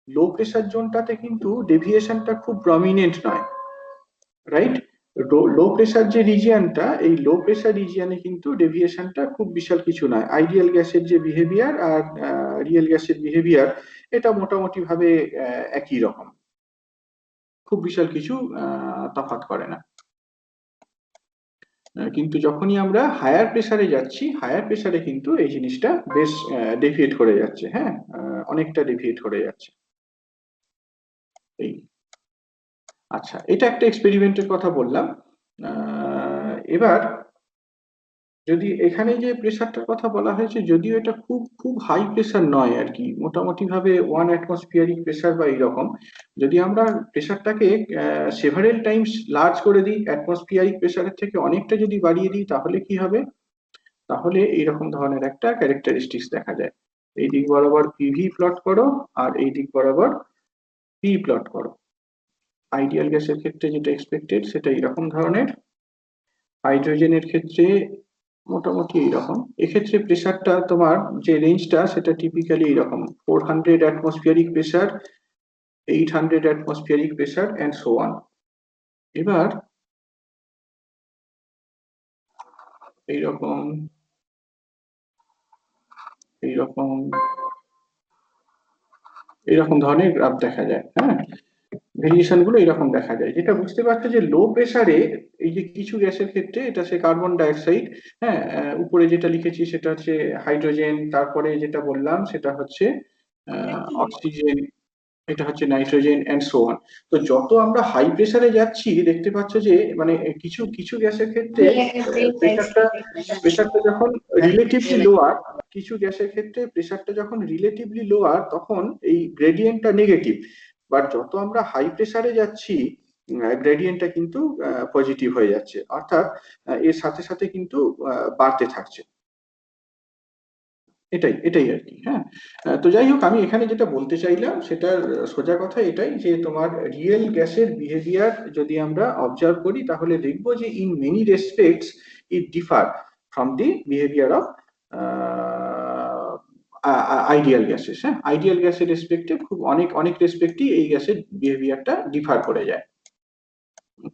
লো প্রেসার জোনটাতে কিন্তু ডেভিয়েশনটা খুব প্রমিনেন্ট নয়, রাইট? লো প্রেসার যে রিজিয়নটা, এই লো প্রেসার রিজিয়নে কিন্তু ডেভিয়েশনটা খুব বিশাল কিছু নয়। আইডিয়াল গ্যাসের যে বিহেভিয়ার আর রিয়েল গ্যাসের বিহেভিয়ার এটা মোটামুটি ভাবে একই রকম, খুব বিশাল কিছু তফাৎ করে না। কিন্তু যখনই আমরা হায়ার প্রেসারে যাচ্ছি, হায়ার প্রেসারে কিন্তু এই জিনিসটা বেশ ডেভিয়েট করে যাচ্ছে, হ্যাঁ, অনেকটা ডেভিয়েট করে যাচ্ছে। এই আচ্ছা, এটা একটা এক্সপেরিমেন্টের কথা বললাম। এবার যদি এখানে যে প্রেসারটার কথা বলা হয়েছে, যদিও এটা খুব খুব হাই প্রেসার নয় আর কি, মোটামুটি ভাবে 1 অ্যাটমসফিয়ারিক প্রেসার বা এইরকম, যদি আমরা প্রেসারটাকে সেভারেল টাইমস লার্জ করে দিই, অ্যাটমসফিয়ারিক প্রেসারের থেকে অনেকটা যদি বাড়িয়ে দিই, তাহলে কি হবে? তাহলে এইরকম ধরনের একটা ক্যারেক্টারিস্টিক্স দেখা যায়। এই দিক বরাবর পিভি প্লট করো আর এই দিক বরাবর পি প্লট করো। আইডিয়াল গ্যাসের ক্ষেত্রে যেটা এক্সপেক্টেড সেটা এইরকম ধরনের, হাইড্রোজেনের ক্ষেত্রে মোটামুটি এইরকম। এক্ষেত্রে প্রেসারটা তোমার যে রেঞ্জটা সেটা টিপিক্যালি এইরকম, 400 atmospheric pressure, 800 atmospheric pressure and so on. এবার এইরকম এইরকম এইরকম ধরনের গ্রাফ দেখা যায়, হ্যাঁ, ভেরিয়েশন গুলো এরকম দেখা যায়। যেটা বুঝতে পারছো যে লো প্রেসারে এই যে কিছু গ্যাসের ক্ষেত্রে এটা সে কার্বন ডাইঅক্সাইড, হ্যাঁ, উপরে যেটা লিখেছি সেটা হচ্ছে হাইড্রোজেন, তারপরে যেটা বললাম সেটা হচ্ছে অক্সিজেন, এটা হচ্ছে নাইট্রোজেন এন্ড সো অন। তো যত আমরা হাই প্রেসারে যাচ্ছি দেখতে পাচ্ছ যে মানে কিছু কিছু গ্যাসের ক্ষেত্রে প্রেসারটা যখন রিলেটিভলি লোয়ার, কিছু গ্যাসের ক্ষেত্রে প্রেসারটা যখন রিলেটিভলি লোয়ার তখন এই গ্রেডিয়েন্টটা নেগেটিভ, বাট যত আমরা হাই প্রেসারে যাচ্ছি গ্রেডিয়েন্টটা কিন্তু পজিটিভ হয়ে যাচ্ছে, অর্থাৎ এর সাথে সাথে কিন্তু বাড়তে থাকছে। এটাই এটাই আর কি, হ্যাঁ। তো যাই হোক, আমি এখানে যেটা বলতে চাইলাম সেটার সোজা কথা এটাই যে তোমার রিয়েল গ্যাসের বিহেভিয়ার যদি আমরা অবজার্ভ করি তাহলে দেখবো যে in many respects it differ from the behaviour of ideal gases. হ্যাঁ, আইডিয়াল গ্যাসের রেসপেক্টে খুব অনেক অনেক রেসপেক্টই এই গ্যাসের বিহেভিয়ারটা ডিফার করে যায়।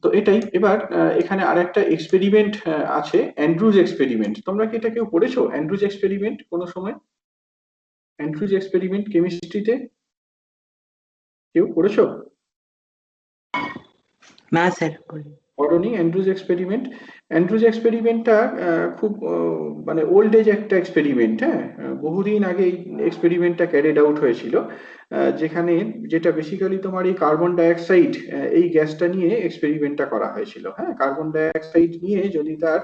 তো এটাই। এবার এখানে আরেকটা এক্সপেরিমেন্ট আছে, অ্যান্ড্রুজ এক্সপেরিমেন্ট। তোমরা কি এটা কেউ পড়েছো অ্যান্ড্রুজ এক্সপেরিমেন্ট কোনো সময়? অ্যান্ড্রুজ এক্সপেরিমেন্ট কেমিস্ট্রিতে কেউ পড়েছো? না স্যার, পড়োনি অ্যান্ড্রুজ এক্সপেরিমেন্ট? অ্যান্ড্রুজ এক্সপেরিমেন্টটা খুব মানে ওল্ড এজ একটা এক্সপেরিমেন্ট, হ্যাঁ, বহুদিন আগে এই এক্সপেরিমেন্টটা ক্যারিড আউট হয়েছিল, যেখানে যেটা বেসিক্যালি তোমার এই কার্বন ডাইঅক্সাইড এই গ্যাসটা নিয়ে এক্সপেরিমেন্টটা করা হয়েছিল। হ্যাঁ, কার্বন ডাইঅক্সাইড নিয়ে যদি তার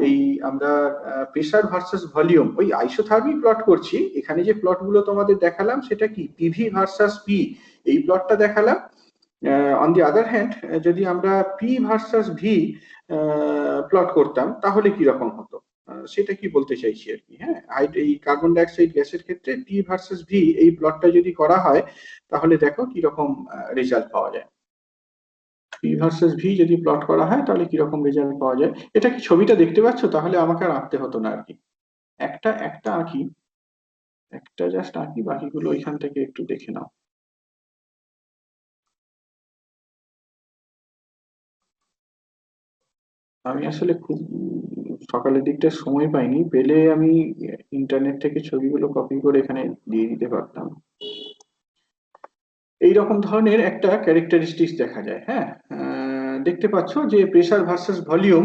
এই আমরা প্রেসার ভার্সাস ভলিউম, ওই আইসোথার্মিক প্লট করছি, এখানে যে প্লটগুলো তোমাদের দেখালাম সেটা কি পিভি ভার্সাস পি, এই প্লটটা দেখালাম। অন দি আদার হ্যান্ড যদি আমরা পি ভার্সাস ভি প্লট করতাম তাহলে কি রকম হতো, সেটা কি বলতে চাইছি আর কি। হ্যাঁ, এই কার্বন ডাইঅক্সাইড গ্যাসের ক্ষেত্রে পি ভার্সাস ভি এই প্লটটা যদি করা হয় তাহলে দেখো কি রকম রেজাল্ট পাওয়া যায়। পি ভার্সাস ভি যদি প্লট করা হয় তাহলে কি রকম রেজাল্ট পাওয়া যায়। এটা কি ছবিটা দেখতে পাচ্ছ? তাহলে আমাকে আর আঁকতে হতো না আর কি, একটা একটা আঁকি, একটা জাস্ট আঁকি, বাকিগুলো এখান থেকে একটু দেখে নাও। আমি আসলে খুব সকালের দিকটা সময় পাইনি, পেলে আমি ইন্টারনেট থেকে ছবিগুলো কপি করে এখানে দিয়ে দিতে পারতাম। এইরকম ধরনের একটা ক্যারেক্টারিস্টিক্স দেখা যায়। হ্যাঁ, দেখতে পাচ্ছ যে প্রেসার ভার্সাস ভলিউম,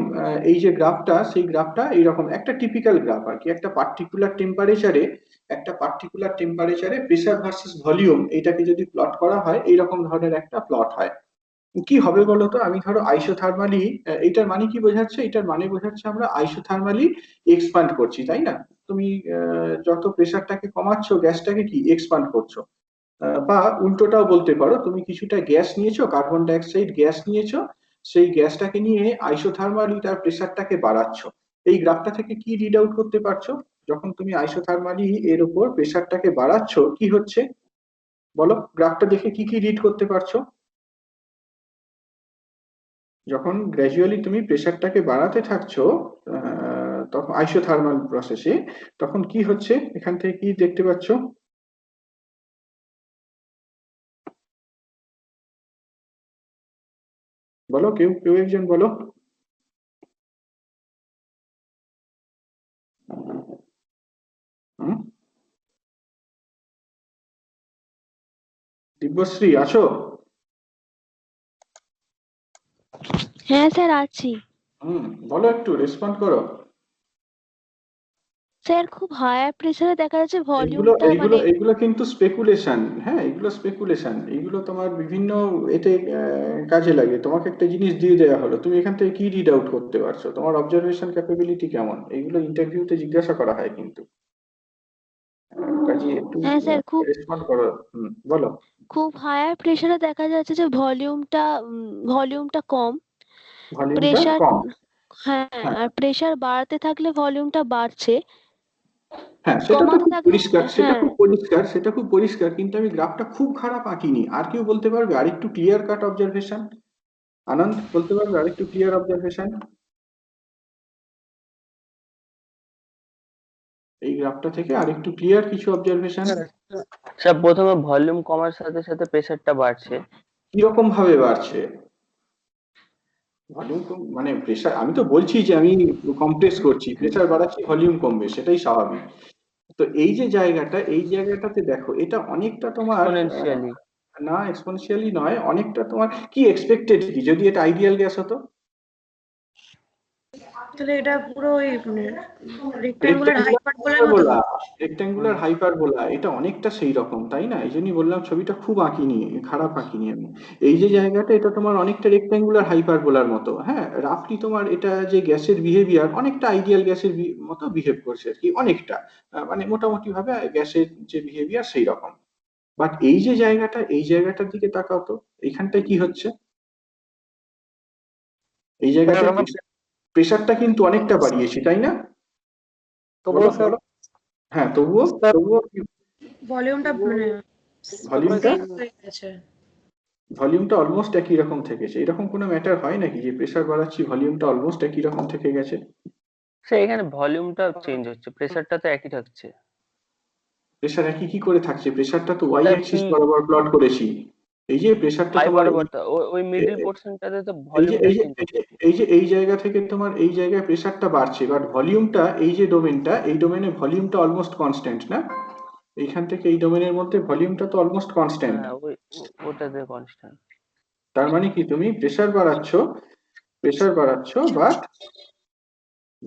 এই যে গ্রাফটা, সেই গ্রাফটা এইরকম একটা টিপিক্যাল গ্রাফ আর কি। একটা পার্টিকুলার টেম্পারেচারে প্রেসার ভার্সাস ভলিউম এইটাকে যদি প্লট করা হয় এইরকম ধরনের একটা প্লট হয়। কি হবে বলতো, আমি ধরো আইসোথার্মালি, এইটার মানে কি বোঝাচ্ছে? এটার মানে বোঝাচ্ছে আমরা আইসোথার্মালি এক্সপান্ড করছি, তাই না? তুমি যত প্রেসারটাকে কমাচ্ছ গ্যাসটাকে কি এক্সপান্ড করছো, বা উল্টোটাও বলতে পারো, তুমি কিছুটা গ্যাস নিয়েছো, কার্বন ডাইঅক্সাইড গ্যাস নিয়েছো, সেই গ্যাসটাকে নিয়ে আইসোথার্মালি তার প্রেসারটাকে বাড়াচ্ছ। এই গ্রাফটা থেকে কি রিড আউট করতে পারছো? যখন তুমি আইসোথার্মালি এর উপর প্রেসারটাকে বাড়াচ্ছ কি হচ্ছে বলো, গ্রাফটা দেখে কি কি রিড করতে পারছো? যখন গ্র্যাজুয়ালি তুমি প্রেসারটাকে বাড়াতে থাকছো তখন আইসোথার্মাল প্রসেসে, তখন কি হচ্ছে এখান থেকে কি দেখতে পাচ্ছ? বলো, কেউ কেউ একজন বলো। হুম? দিব্যশ্রী আছো? হ্যাঁ স্যার আছি। বলো, একটু রেসপন্ড করো। স্যার খুব হায়ার প্রেসারে দেখা যাচ্ছে এইগুলো ভলিউমটা এইগুলো মানে এইগুলো কিন্তু স্পেকুলেশন, হ্যাঁ এগুলো স্পেকুলেশন, এইগুলো তোমার বিভিন্ন এতে কাজে লাগে। তোমাকে একটা জিনিস দিয়ে দেওয়া হলো, তুমি এখান থেকে কি রিড আউট করতে পারছো, তোমার অবজারভেশন ক্যাপাবিলিটি কেমন, এইগুলো ইন্টারভিউতে জিজ্ঞাসা করা হয় কিন্তু। কাজে একটু হ্যাঁ স্যার রেসপন্ড করো। বলো। খুব হায়ার প্রেসারে দেখা যাচ্ছে যে ভলিউমটা কম। ভলিউমটা প্রেসার কম। হ্যাঁ, হ্যাঁ আর প্রেসার বাড়াতে থাকলে ভলিউমটা বাড়ছে, হ্যাঁ, সেটা তো কমাতে খুব থাকলে পরিষ্কার, হ্যাঁ। সেটা খুব পরিষ্কার, কিন্তু আমি গ্রাফটা খুব খারাপ আঁকিনি। আর কেউ বলতে পারবে আরেকটু ক্লিয়ার কাট অবজারভেশন? আনন্দ বলতে পারবে আরেকটু ক্লিয়ার অবজারভেশন এই গ্রাফটা থেকে, আরেকটু ক্লিয়ার কিছু অবজারভেশন? স্যার প্রথমে ভলিউম কমার সাথে সাথে প্রেসারটা বাড়ছে। কিরকম ভাবে বাড়ছে? ভলিউম মানে প্রেসার, আমি তো বলছি যে আমি কম্প্রেস করছি, প্রেসার বাড়াচ্ছি ভলিউম কমবে, সেটাই স্বাভাবিক। তো এই যে জায়গাটা, এই জায়গাটাতে দেখো, এটা অনেকটা তোমার এক্সপোনেনশিয়ালি। না এক্সপোনেনশিয়ালি নয়, অনেকটা তোমার কি এক্সপেক্টেড কি যদি এটা আইডিয়াল গ্যাস হতো? তাহলে এটা পুরো ওই রেক্ট্যাঙ্গুলার হাইপারবোলার মতো হবে। রেক্ট্যাঙ্গুলার হাইপারবোলা, এটা অনেকটা সেই রকম, তাই না? এই জন্যই বললাম ছবিটা খুব আঁকিনি, খারাপ আঁকিনি আমি। এই যে জায়গাটা, এটা তোমার অনেকটা রেক্ট্যাঙ্গুলার হাইপারবোলার মতো, হ্যাঁ রাফলি তোমার এটা যে গ্যাসের বিহেভিয়ার অনেকটা আইডিয়াল গ্যাসের মতো বিহেভ করছে আর কি, অনেকটা মানে মোটামুটি ভাবে গ্যাসের যে বিহেভিয়ার সেই রকম। বাট এই যে জায়গাটা, এই জায়গাটার দিকে তাকাও তো, এইখানটায় কি হচ্ছে? এই জায়গাটা প্রেসারটা কিন্তু অনেকটা বাড়িয়েছি, তাই না? বলো বলো। হ্যাঁ তবুও তবুও ভলিউমটা মানে ভলিউমটা সেম হয়ে গেছে। ভলিউমটা অলমোস্ট একই রকম থেকেছে, এরকম কোনো ম্যাটার হয় নাকি যে প্রেসার বাড়াচ্ছি ভলিউমটা অলমোস্ট একই রকম থেকে গেছে? স্যার এখানে ভলিউমটা চেঞ্জ হচ্ছে, প্রেসারটা তো একই থাকছে। প্রেসার একই কি করে থাকছে? প্রেসারটা তো ওয়াই স্যার অ্যাক্সিস বরাবর প্লট করেছি। এই যে প্রেসারটা পাই তোমার বরাবর তো ওই মিডল পোর্শনটাতে তো এই যে ভলিউমটা এই যে চেঞ্জ এই হচ্ছে। যে এই যে এই জায়গা থেকে তোমার এই জায়গায় প্রেসারটা বাড়ছে, বাট ভলিউমটা এই যে ডোমেনটা, এই ডোমেনে ভলিউমটা অলমোস্ট কনস্ট্যান্ট না? এইখান থেকে এই ডোমেনের মধ্যে ভলিউমটা তো অলমোস্ট কনস্ট্যান্ট। হ্যাঁ ওটাতে কনস্ট্যান্ট। তার মানে কি তুমি প্রেসার বাড়াচ্ছ বাট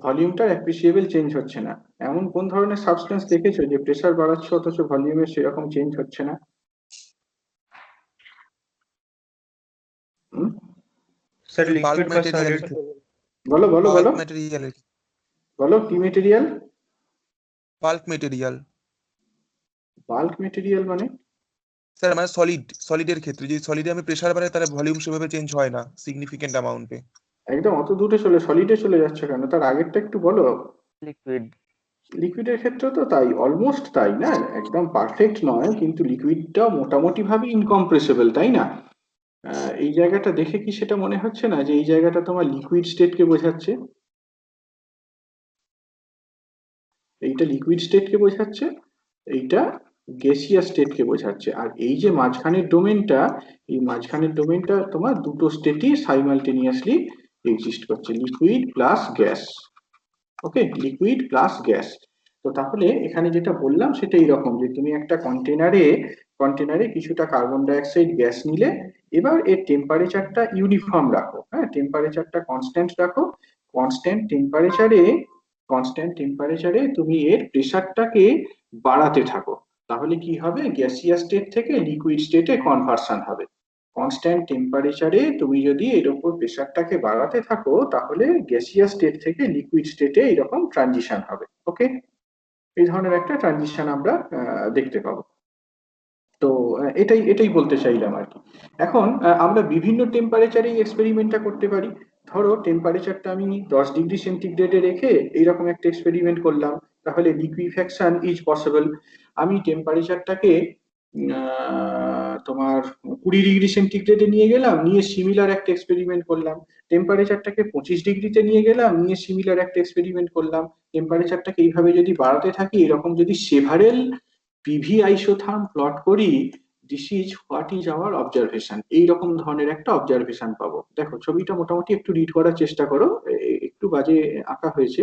ভলিউমটার অ্যাপ্রিসিয়েবল চেঞ্জ হচ্ছে না। এমন কোন ধরনের সাবস্টেন্স দেখেছো যে প্রেসার বাড়াচ্ছ অথচ ভলিউমের সেরকম চেঞ্জ হচ্ছে না? হুম? স্যার বাল্ক ম্যাটেরিয়াল, বলো বলো বলো বাল্ক ম্যাটেরিয়াল, বলো কি material? Bulk material. Bulk material মানে? স্যার মানে সলিডের ক্ষেত্রে যদি সলিডে আমি প্রেসার বাড়াই তাহলে ভলিউম সেভাবে চেঞ্জ হয় না সিগনিফিকেন্ট অ্যামাউন্টে। একদম অত দূরে সলিডে চলে যাচ্ছে কেন? তার আগেরটা একটু বলো। লিকুইড। লিকুইডের ক্ষেত্রে তো তাই, অলমোস্ট তাই না, একদম পারফেক্ট নয়, কিন্তু লিকুইডটাও মোটামুটি ভাবে ইনকম্প্রেসিবল, তাই না? এই জায়গাটা দেখে কি সেটা মনে হচ্ছে না যে এই জায়গাটা তোমার লিকুইড স্টেটকে বোঝাচ্ছে? এইটা লিকুইড স্টেটকে বোঝাচ্ছে, এইটা গ্যাসিয়াস স্টেটকে বোঝাচ্ছে। আর এই যে মাঝখানের ডোমেনটা, এই মাঝখানের ডোমেনটা তোমার দুটো স্টেটই সাইমালটেনিয়াসলি এক্সিস্ট করছে, লিকুইড প্লাস গ্যাস। ওকে, লিকুইড প্লাস গ্যাস। তো তাহলে এখানে যেটা বললাম সেটা এইরকম যে তুমি একটা কন্টেনারে কিছুটা কার্বন ডাইঅক্সাইড গ্যাস নিলে, এবার এর টেম্পারেচারটা ইউনিফর্ম রাখো, হ্যাঁ টেম্পারেচারটা কনস্ট্যান্ট রাখো। কনস্ট্যান্ট টেম্পারেচারে তুমি এর প্রেসারটাকে বাড়াতে থাকো। তাহলে কি হবে? গ্যাসিয়াস স্টেট থেকে লিকুইড স্টেটে কনভার্সন হবে। কনস্ট্যান্ট টেম্পারেচারে তুমি যদি এর উপর প্রেসারটাকে বাড়াতে থাকো তাহলে গ্যাসিয়াস স্টেট থেকে লিকুইড স্টেটে এরকম ট্রানজিশন হবে। ওকে, এই ধরনের একটা ট্রানজিশন আমরা দেখতে পাবো। তো এটাই বলতে চাইলাম আর কি। এখন আমরা বিভিন্ন টেম্পারেচারে এক্সপেরিমেন্টটা করতে পারি। ধরো টেম্পারেচারটা আমি 10 ডিগ্রি সেন্টিগ্রেডে রেখে এইরকম একটা এক্সপেরিমেন্ট করলাম, তাহলে লিকুইফ্যাকশন ইজ পসিবল। আমি টেম্পারেচারটাকে তোমার 20 ডিগ্রি সেন্টিগ্রেডে নিয়ে গেলাম, নিয়ে সিমিলার একটা এক্সপেরিমেন্ট করলাম। টেম্পারেচারটাকে 25 ডিগ্রিতে নিয়ে গেলাম, নিয়ে সিমিলার একটা এক্সপেরিমেন্ট করলাম। টেম্পারেচারটাকে এইভাবে যদি বাড়াতে থাকি, এরকম যদি সেভারেল পিভি আইসোথার্ম প্লট করি, this is what is our observation, এইরকম ধরনের একটা অবজারভেশন পাবো। দেখো ছবিটা মোটামুটি একটু রিড করার চেষ্টা করো, একটু বাজে আঁকা হয়েছে।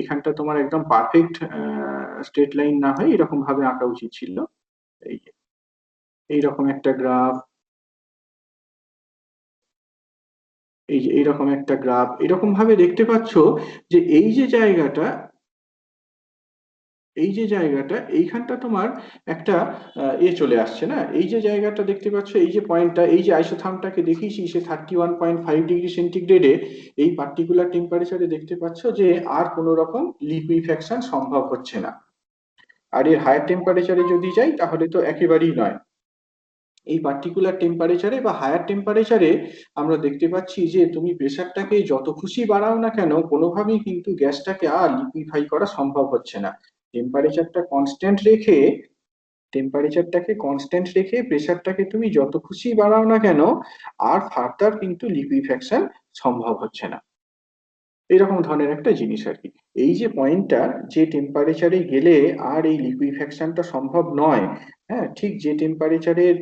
এখানটা তোমার একদম পারফেক্ট স্ট্রেট লাইন না হয় এরকম ভাবে আঁকা উচিত ছিল। এই যে এইরকম একটা গ্রাফ, এই যে এইরকম একটা গ্রাফ, এরকম ভাবে দেখতে পাচ্ছ যে এই যে জায়গাটা, এইখানটা তোমার একটা চলে আসছে না, এই যে জায়গাটা দেখতে পাচ্ছ, এই যে পয়েন্টটা, এই যে আইসোথার্মটাকে দেখিয়েছি সে 31.5 ডিগ্রি সেন্টিগ্রেডে, এই পার্টিকুলার টেম্পারেচারে দেখতে পাচ্ছ যে আর কোনো রকম লিকুইফ্যাকশন সম্ভব হচ্ছে না। আর এর হায়ার টেম্পারেচারে যদি যাই তাহলে তো একেবারেই নয়। এই পার্টিকুলার টেম্পারেচারে বা হায়ার টেম্পারেচারে আমরা দেখতে পাচ্ছি যে তুমি প্রেসারটাকে যত খুশি বাড়াও না কেন, কোনোভাবেই কিন্তু গ্যাসটাকে আর লিকুইফাই করা সম্ভব হচ্ছে না। টেম্পারেচারটাকে কনস্ট্যান্ট রেখে প্রেসারটাকে তুমি যত খুশি বাড়াও না কেন, আর ফার্দার কিন্তু লিকুইফ্যাকশন সম্ভব হচ্ছে না। এরকম ধরনের একটা জিনিস আর কি। এই যে পয়েন্টটা, যে টেম্পারেচারে গেলে আর এই লিকুইফ্যাকশনটা সম্ভব নয়, হ্যাঁ, ঠিক যে টেম্পারেচারের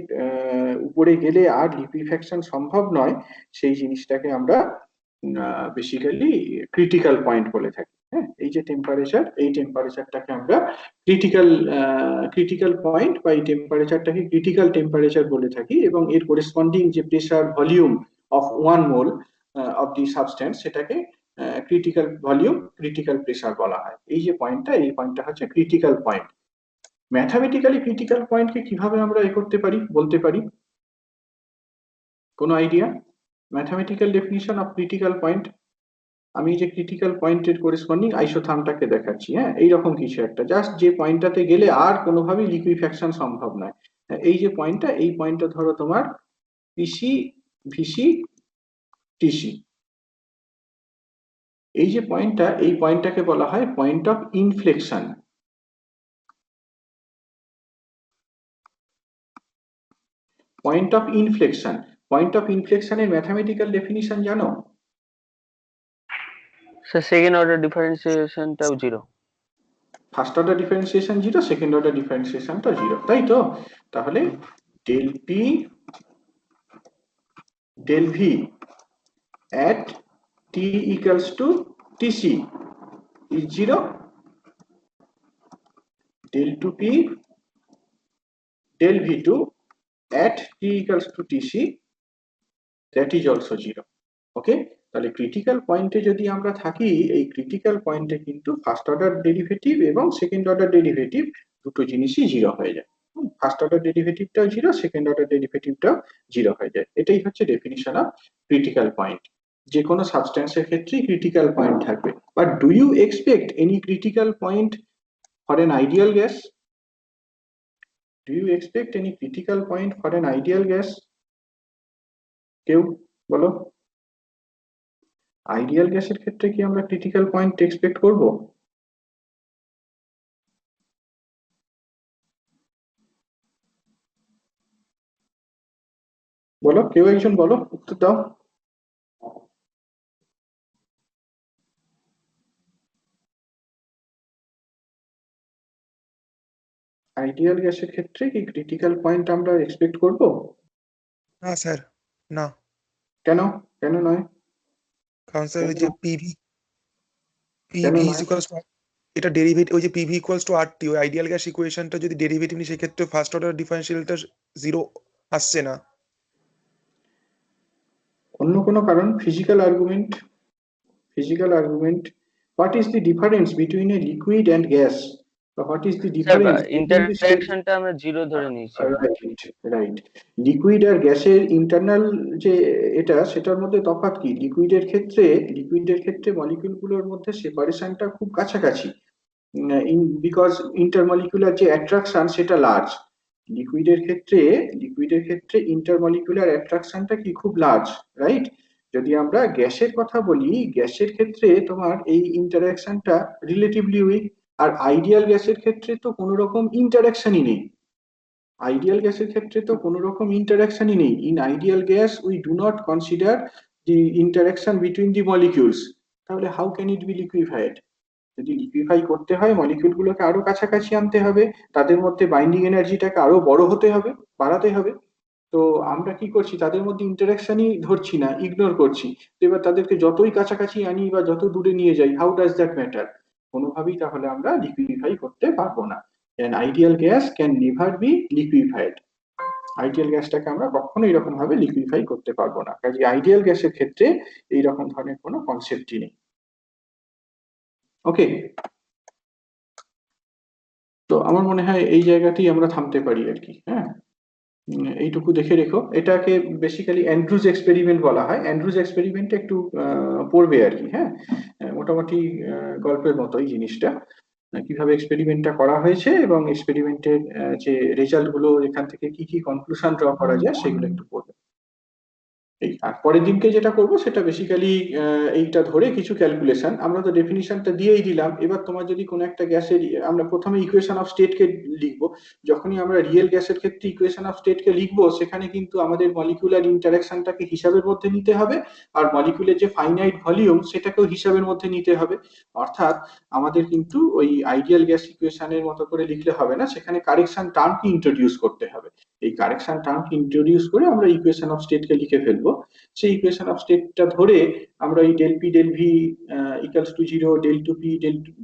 উপরে গেলে আর লিকুইফ্যাকশন সম্ভব নয়, সেই জিনিসটাকে আমরা বেসিক্যালি ক্রিটিক্যাল পয়েন্ট বলে থাকি। হ্যাঁ, এই যে টেম্পারেচার, এই টেম্পারেচারটাকে আমরা ক্রিটিক্যাল পয়েন্ট বা এই টেম্পারেচারটাকে ক্রিটিক্যাল টেম্পারেচার বলে থাকি, এবং এর করেসপন্ডিং যে pressure volume of 1 mole of the substance, সেটাকে ক্রিটিক্যাল ভলিউম, ক্রিটিক্যাল প্রেসার বলা হয়। এই যে পয়েন্টটা, এই পয়েন্টটা হচ্ছে ক্রিটিক্যাল পয়েন্ট। ম্যাথামেটিক্যালি ক্রিটিক্যাল পয়েন্টকে কিভাবে আমরা করতে পারি, বলতে পারি? কোনো idea? Mathematical definition of critical point. আমি যে ক্রিটিক্যাল পয়েন্টের করেসপন্ডিং আইসোথার্মটাকে দেখাচ্ছি, হ্যাঁ, এইরকম কিছু একটা, জাস্ট যে পয়েন্টটাতে গেলে আর কোনোভাবেই লিকুইফ্যাকশন সম্ভব নয়। এই যে পয়েন্টটা, এই পয়েন্টটা ধরো তোমার পিসি, ভিসি, টিসি। এই যে পয়েন্টটা, এই পয়েন্টটাকে বলা হয় point of inflection. Point of inflection, point of ইনফ্লেকশনের ম্যাথামেটিক্যাল ডেফিনিশন জানো? স্যার সেকেন্ড অর্ডার ডিফারেন্সিয়েশনটাও 0। First order differentiation 0, second order ডিফারেন্সিয়েশনটা 0, তাই তো? তাহলে del P del V at t equals to tc is 0, del 2p del v2 at t equals to tc, that is also 0. ওকে, তাহলে critical পয়েন্টে যদি আমরা থাকি, এই ক্রিটিক্যাল পয়েন্টে কিন্তু ফার্স্ট অর্ডার ডেরিভেটিভ এবং সেকেন্ড অর্ডার ডেরিভেটিভ দুটো জিনিসই 0 হয়ে যায়। ফার্স্ট অর্ডার ডেরিভেটিভটাও 0, সেকেন্ড অর্ডার ডেরিভেটিভটাও 0 হয়ে যায়। এটাই হচ্ছে ডেফিনিশন অফ ক্রিটিক্যাল পয়েন্ট। যে কোনো সাবস্টেন্সের ক্ষেত্রেই ক্রিটিক্যাল পয়েন্ট থাকবে। But do you expect any critical point for an ideal gas? Do you expect any critical point for an ideal gas? কেউ বলো, আইডিয়াল গ্যাসের ক্ষেত্রে কি আমরা ক্রিটিক্যাল পয়েন্ট এক্সপেক্ট করব? বলো, কেউ একজন বলো, উত্তর দাও। আইডিয়াল গ্যাসের ক্ষেত্রে কি ক্রিটিক্যাল পয়েন্ট আমরা এক্সপেক্ট করব? না স্যার, না। কেন? কেন নয়? কারণ স্যার ওই যে পিভি কেন পিভি নয়? ইকুয়ালস টু, এটা ডেরিভেটিভ, ওই যে পিভি ইকুয়ালস টু আরটি, ওই আইডিয়াল গ্যাস ইকুয়েশনটা যদি ডেরিভেটিভ নিই, সেক্ষেত্রে ফার্স্ট অর্ডার ডিফারেন্সিয়ালটা 0 আসছে না। অন্য কোনো কারণ? Physical argument? Physical argument, what is the difference between a liquid and gas, বা হোয়াট ইজ দি ডিফারেন্স ইন্টারঅ্যাকশনটা আমরা 0 ধরে নিয়েছি। রাইট। লিকুইড আর গ্যাসের ইন্টারনাল যে এটা, সেটার মধ্যে তফাৎ কি? লিকুইডের ক্ষেত্রে মলিকিউলগুলোর মধ্যে সেপারেশনটা খুব কাছাকাছি, বিকজ ইন্টারমলিকুলার যে অ্যাট্রাকশন সেটা লার্জ। লিকুইডের ক্ষেত্রে ইন্টারমলিকুলার অ্যাট্রাকশনটা কি খুব লার্জ, রাইট? যদি আমরা গ্যাসের কথা বলি, গ্যাসের ক্ষেত্রে তোমার এই ইন্টারঅ্যাকশনটা রিলেটিভলি উইক, আর আইডিয়াল গ্যাসের ক্ষেত্রে তো কোনো রকম ইন্টারঅ্যাকশনই নেই। আইডিয়াল গ্যাসের ক্ষেত্রে তো কোনো রকম ইন্টারঅ্যাকশনই নেই। In ideal gas we do not consider the interaction between the molecules. তাহলে how can it be liquefied? যদি লিকুইফাই করতে হয় মলিকিউল গুলোকে আরো কাছাকাছি আনতে হবে, তাদের মধ্যে বাইন্ডিং এনার্জিটাকে আরো বড় হতে হবে, বাড়াতে হবে। তো আমরা কি করছি, তাদের মধ্যে ইন্টারাকশনই ধরছি না, ইগনোর করছি। তো এবার তাদেরকে যতই কাছাকাছি আনি বা যত দূরে নিয়ে যাই, হাউ ডাজ দ্যাট ম্যাটার? কোনোভাবেই তাহলে আমরা লিকুইফাই করতে পারবো না। an ideal gas can never be liquefied. Ideal গ্যাসটাকে আমরা কখনোই এরকম ভাবে লিকুইফাই করতে পারবো না। কাজে আইডিয়াল গ্যাসের ক্ষেত্রে এইরকম ধরনের কোনো কনসেপ্টই নেই। ওকে, তো আমার মনে হয় এই জায়গাতেই আমরা থামতে পারি আর কি। হ্যাঁ, এইটুকু দেখে রেখো। এটাকে বেসিক্যালি অ্যান্ড্রুজ এক্সপেরিমেন্ট বলা হয়। অ্যান্ড্রুজ এক্সপেরিমেন্টটা একটু পড়বে আর কি। হ্যাঁ, মোটামুটি গল্পের মতোই জিনিসটা, কিভাবে এক্সপেরিমেন্টটা করা হয়েছে এবং এক্সপেরিমেন্টের যে রেজাল্ট গুলো, এখান থেকে কি কি কনক্লুশন ড্র করা যায় সেগুলো একটু পড়বে। এই আর পরের দিনকে যেটা করব সেটা বেসিক্যালি এইটা ধরে কিছু ক্যালকুলেশন। আমরা তো ডেফিনিশনটা দিয়েই দিলাম। এবার তোমার যদি কোনো একটা গ্যাসের, আমরা প্রথমে ইকুয়েশন অফ স্টেটকে লিখবো। যখনই আমরা রিয়েল গ্যাসের ক্ষেত্রে ইকুয়েশন অফ স্টেটকে লিখবো, সেখানে কিন্তু আমাদের মলিকুলার ইন্টারাকশনটাকে হিসাবের মধ্যে নিতে হবে, আর মলিকুলের যে ফাইনাইট ভলিউম সেটাকেও হিসাবের মধ্যে নিতে হবে। অর্থাৎ আমাদের কিন্তু ওই আইডিয়াল গ্যাস ইকুয়েশনের মতো করে লিখলে হবে না, সেখানে কারেকশন টার্মকে ইন্ট্রোডিউস করতে হবে। এই কারেকশন টার্মকে ইন্ট্রোডিউস করে আমরা ইকুয়েশন অফ স্টেটকে লিখে ফেলবো। সেই ইকুয়েশন অফ স্টেটটা ধরে আমরা এই del p del v equals to 0, del 2p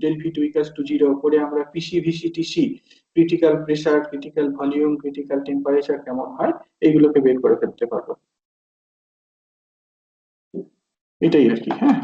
del v2 equals to 0 করে আমরা pc vc tc, critical pressure, critical volume, critical temperature কেমন হয় এইগুলোকে বের করে ফেলতে পারবো। এটাই আর কি। হ্যাঁ।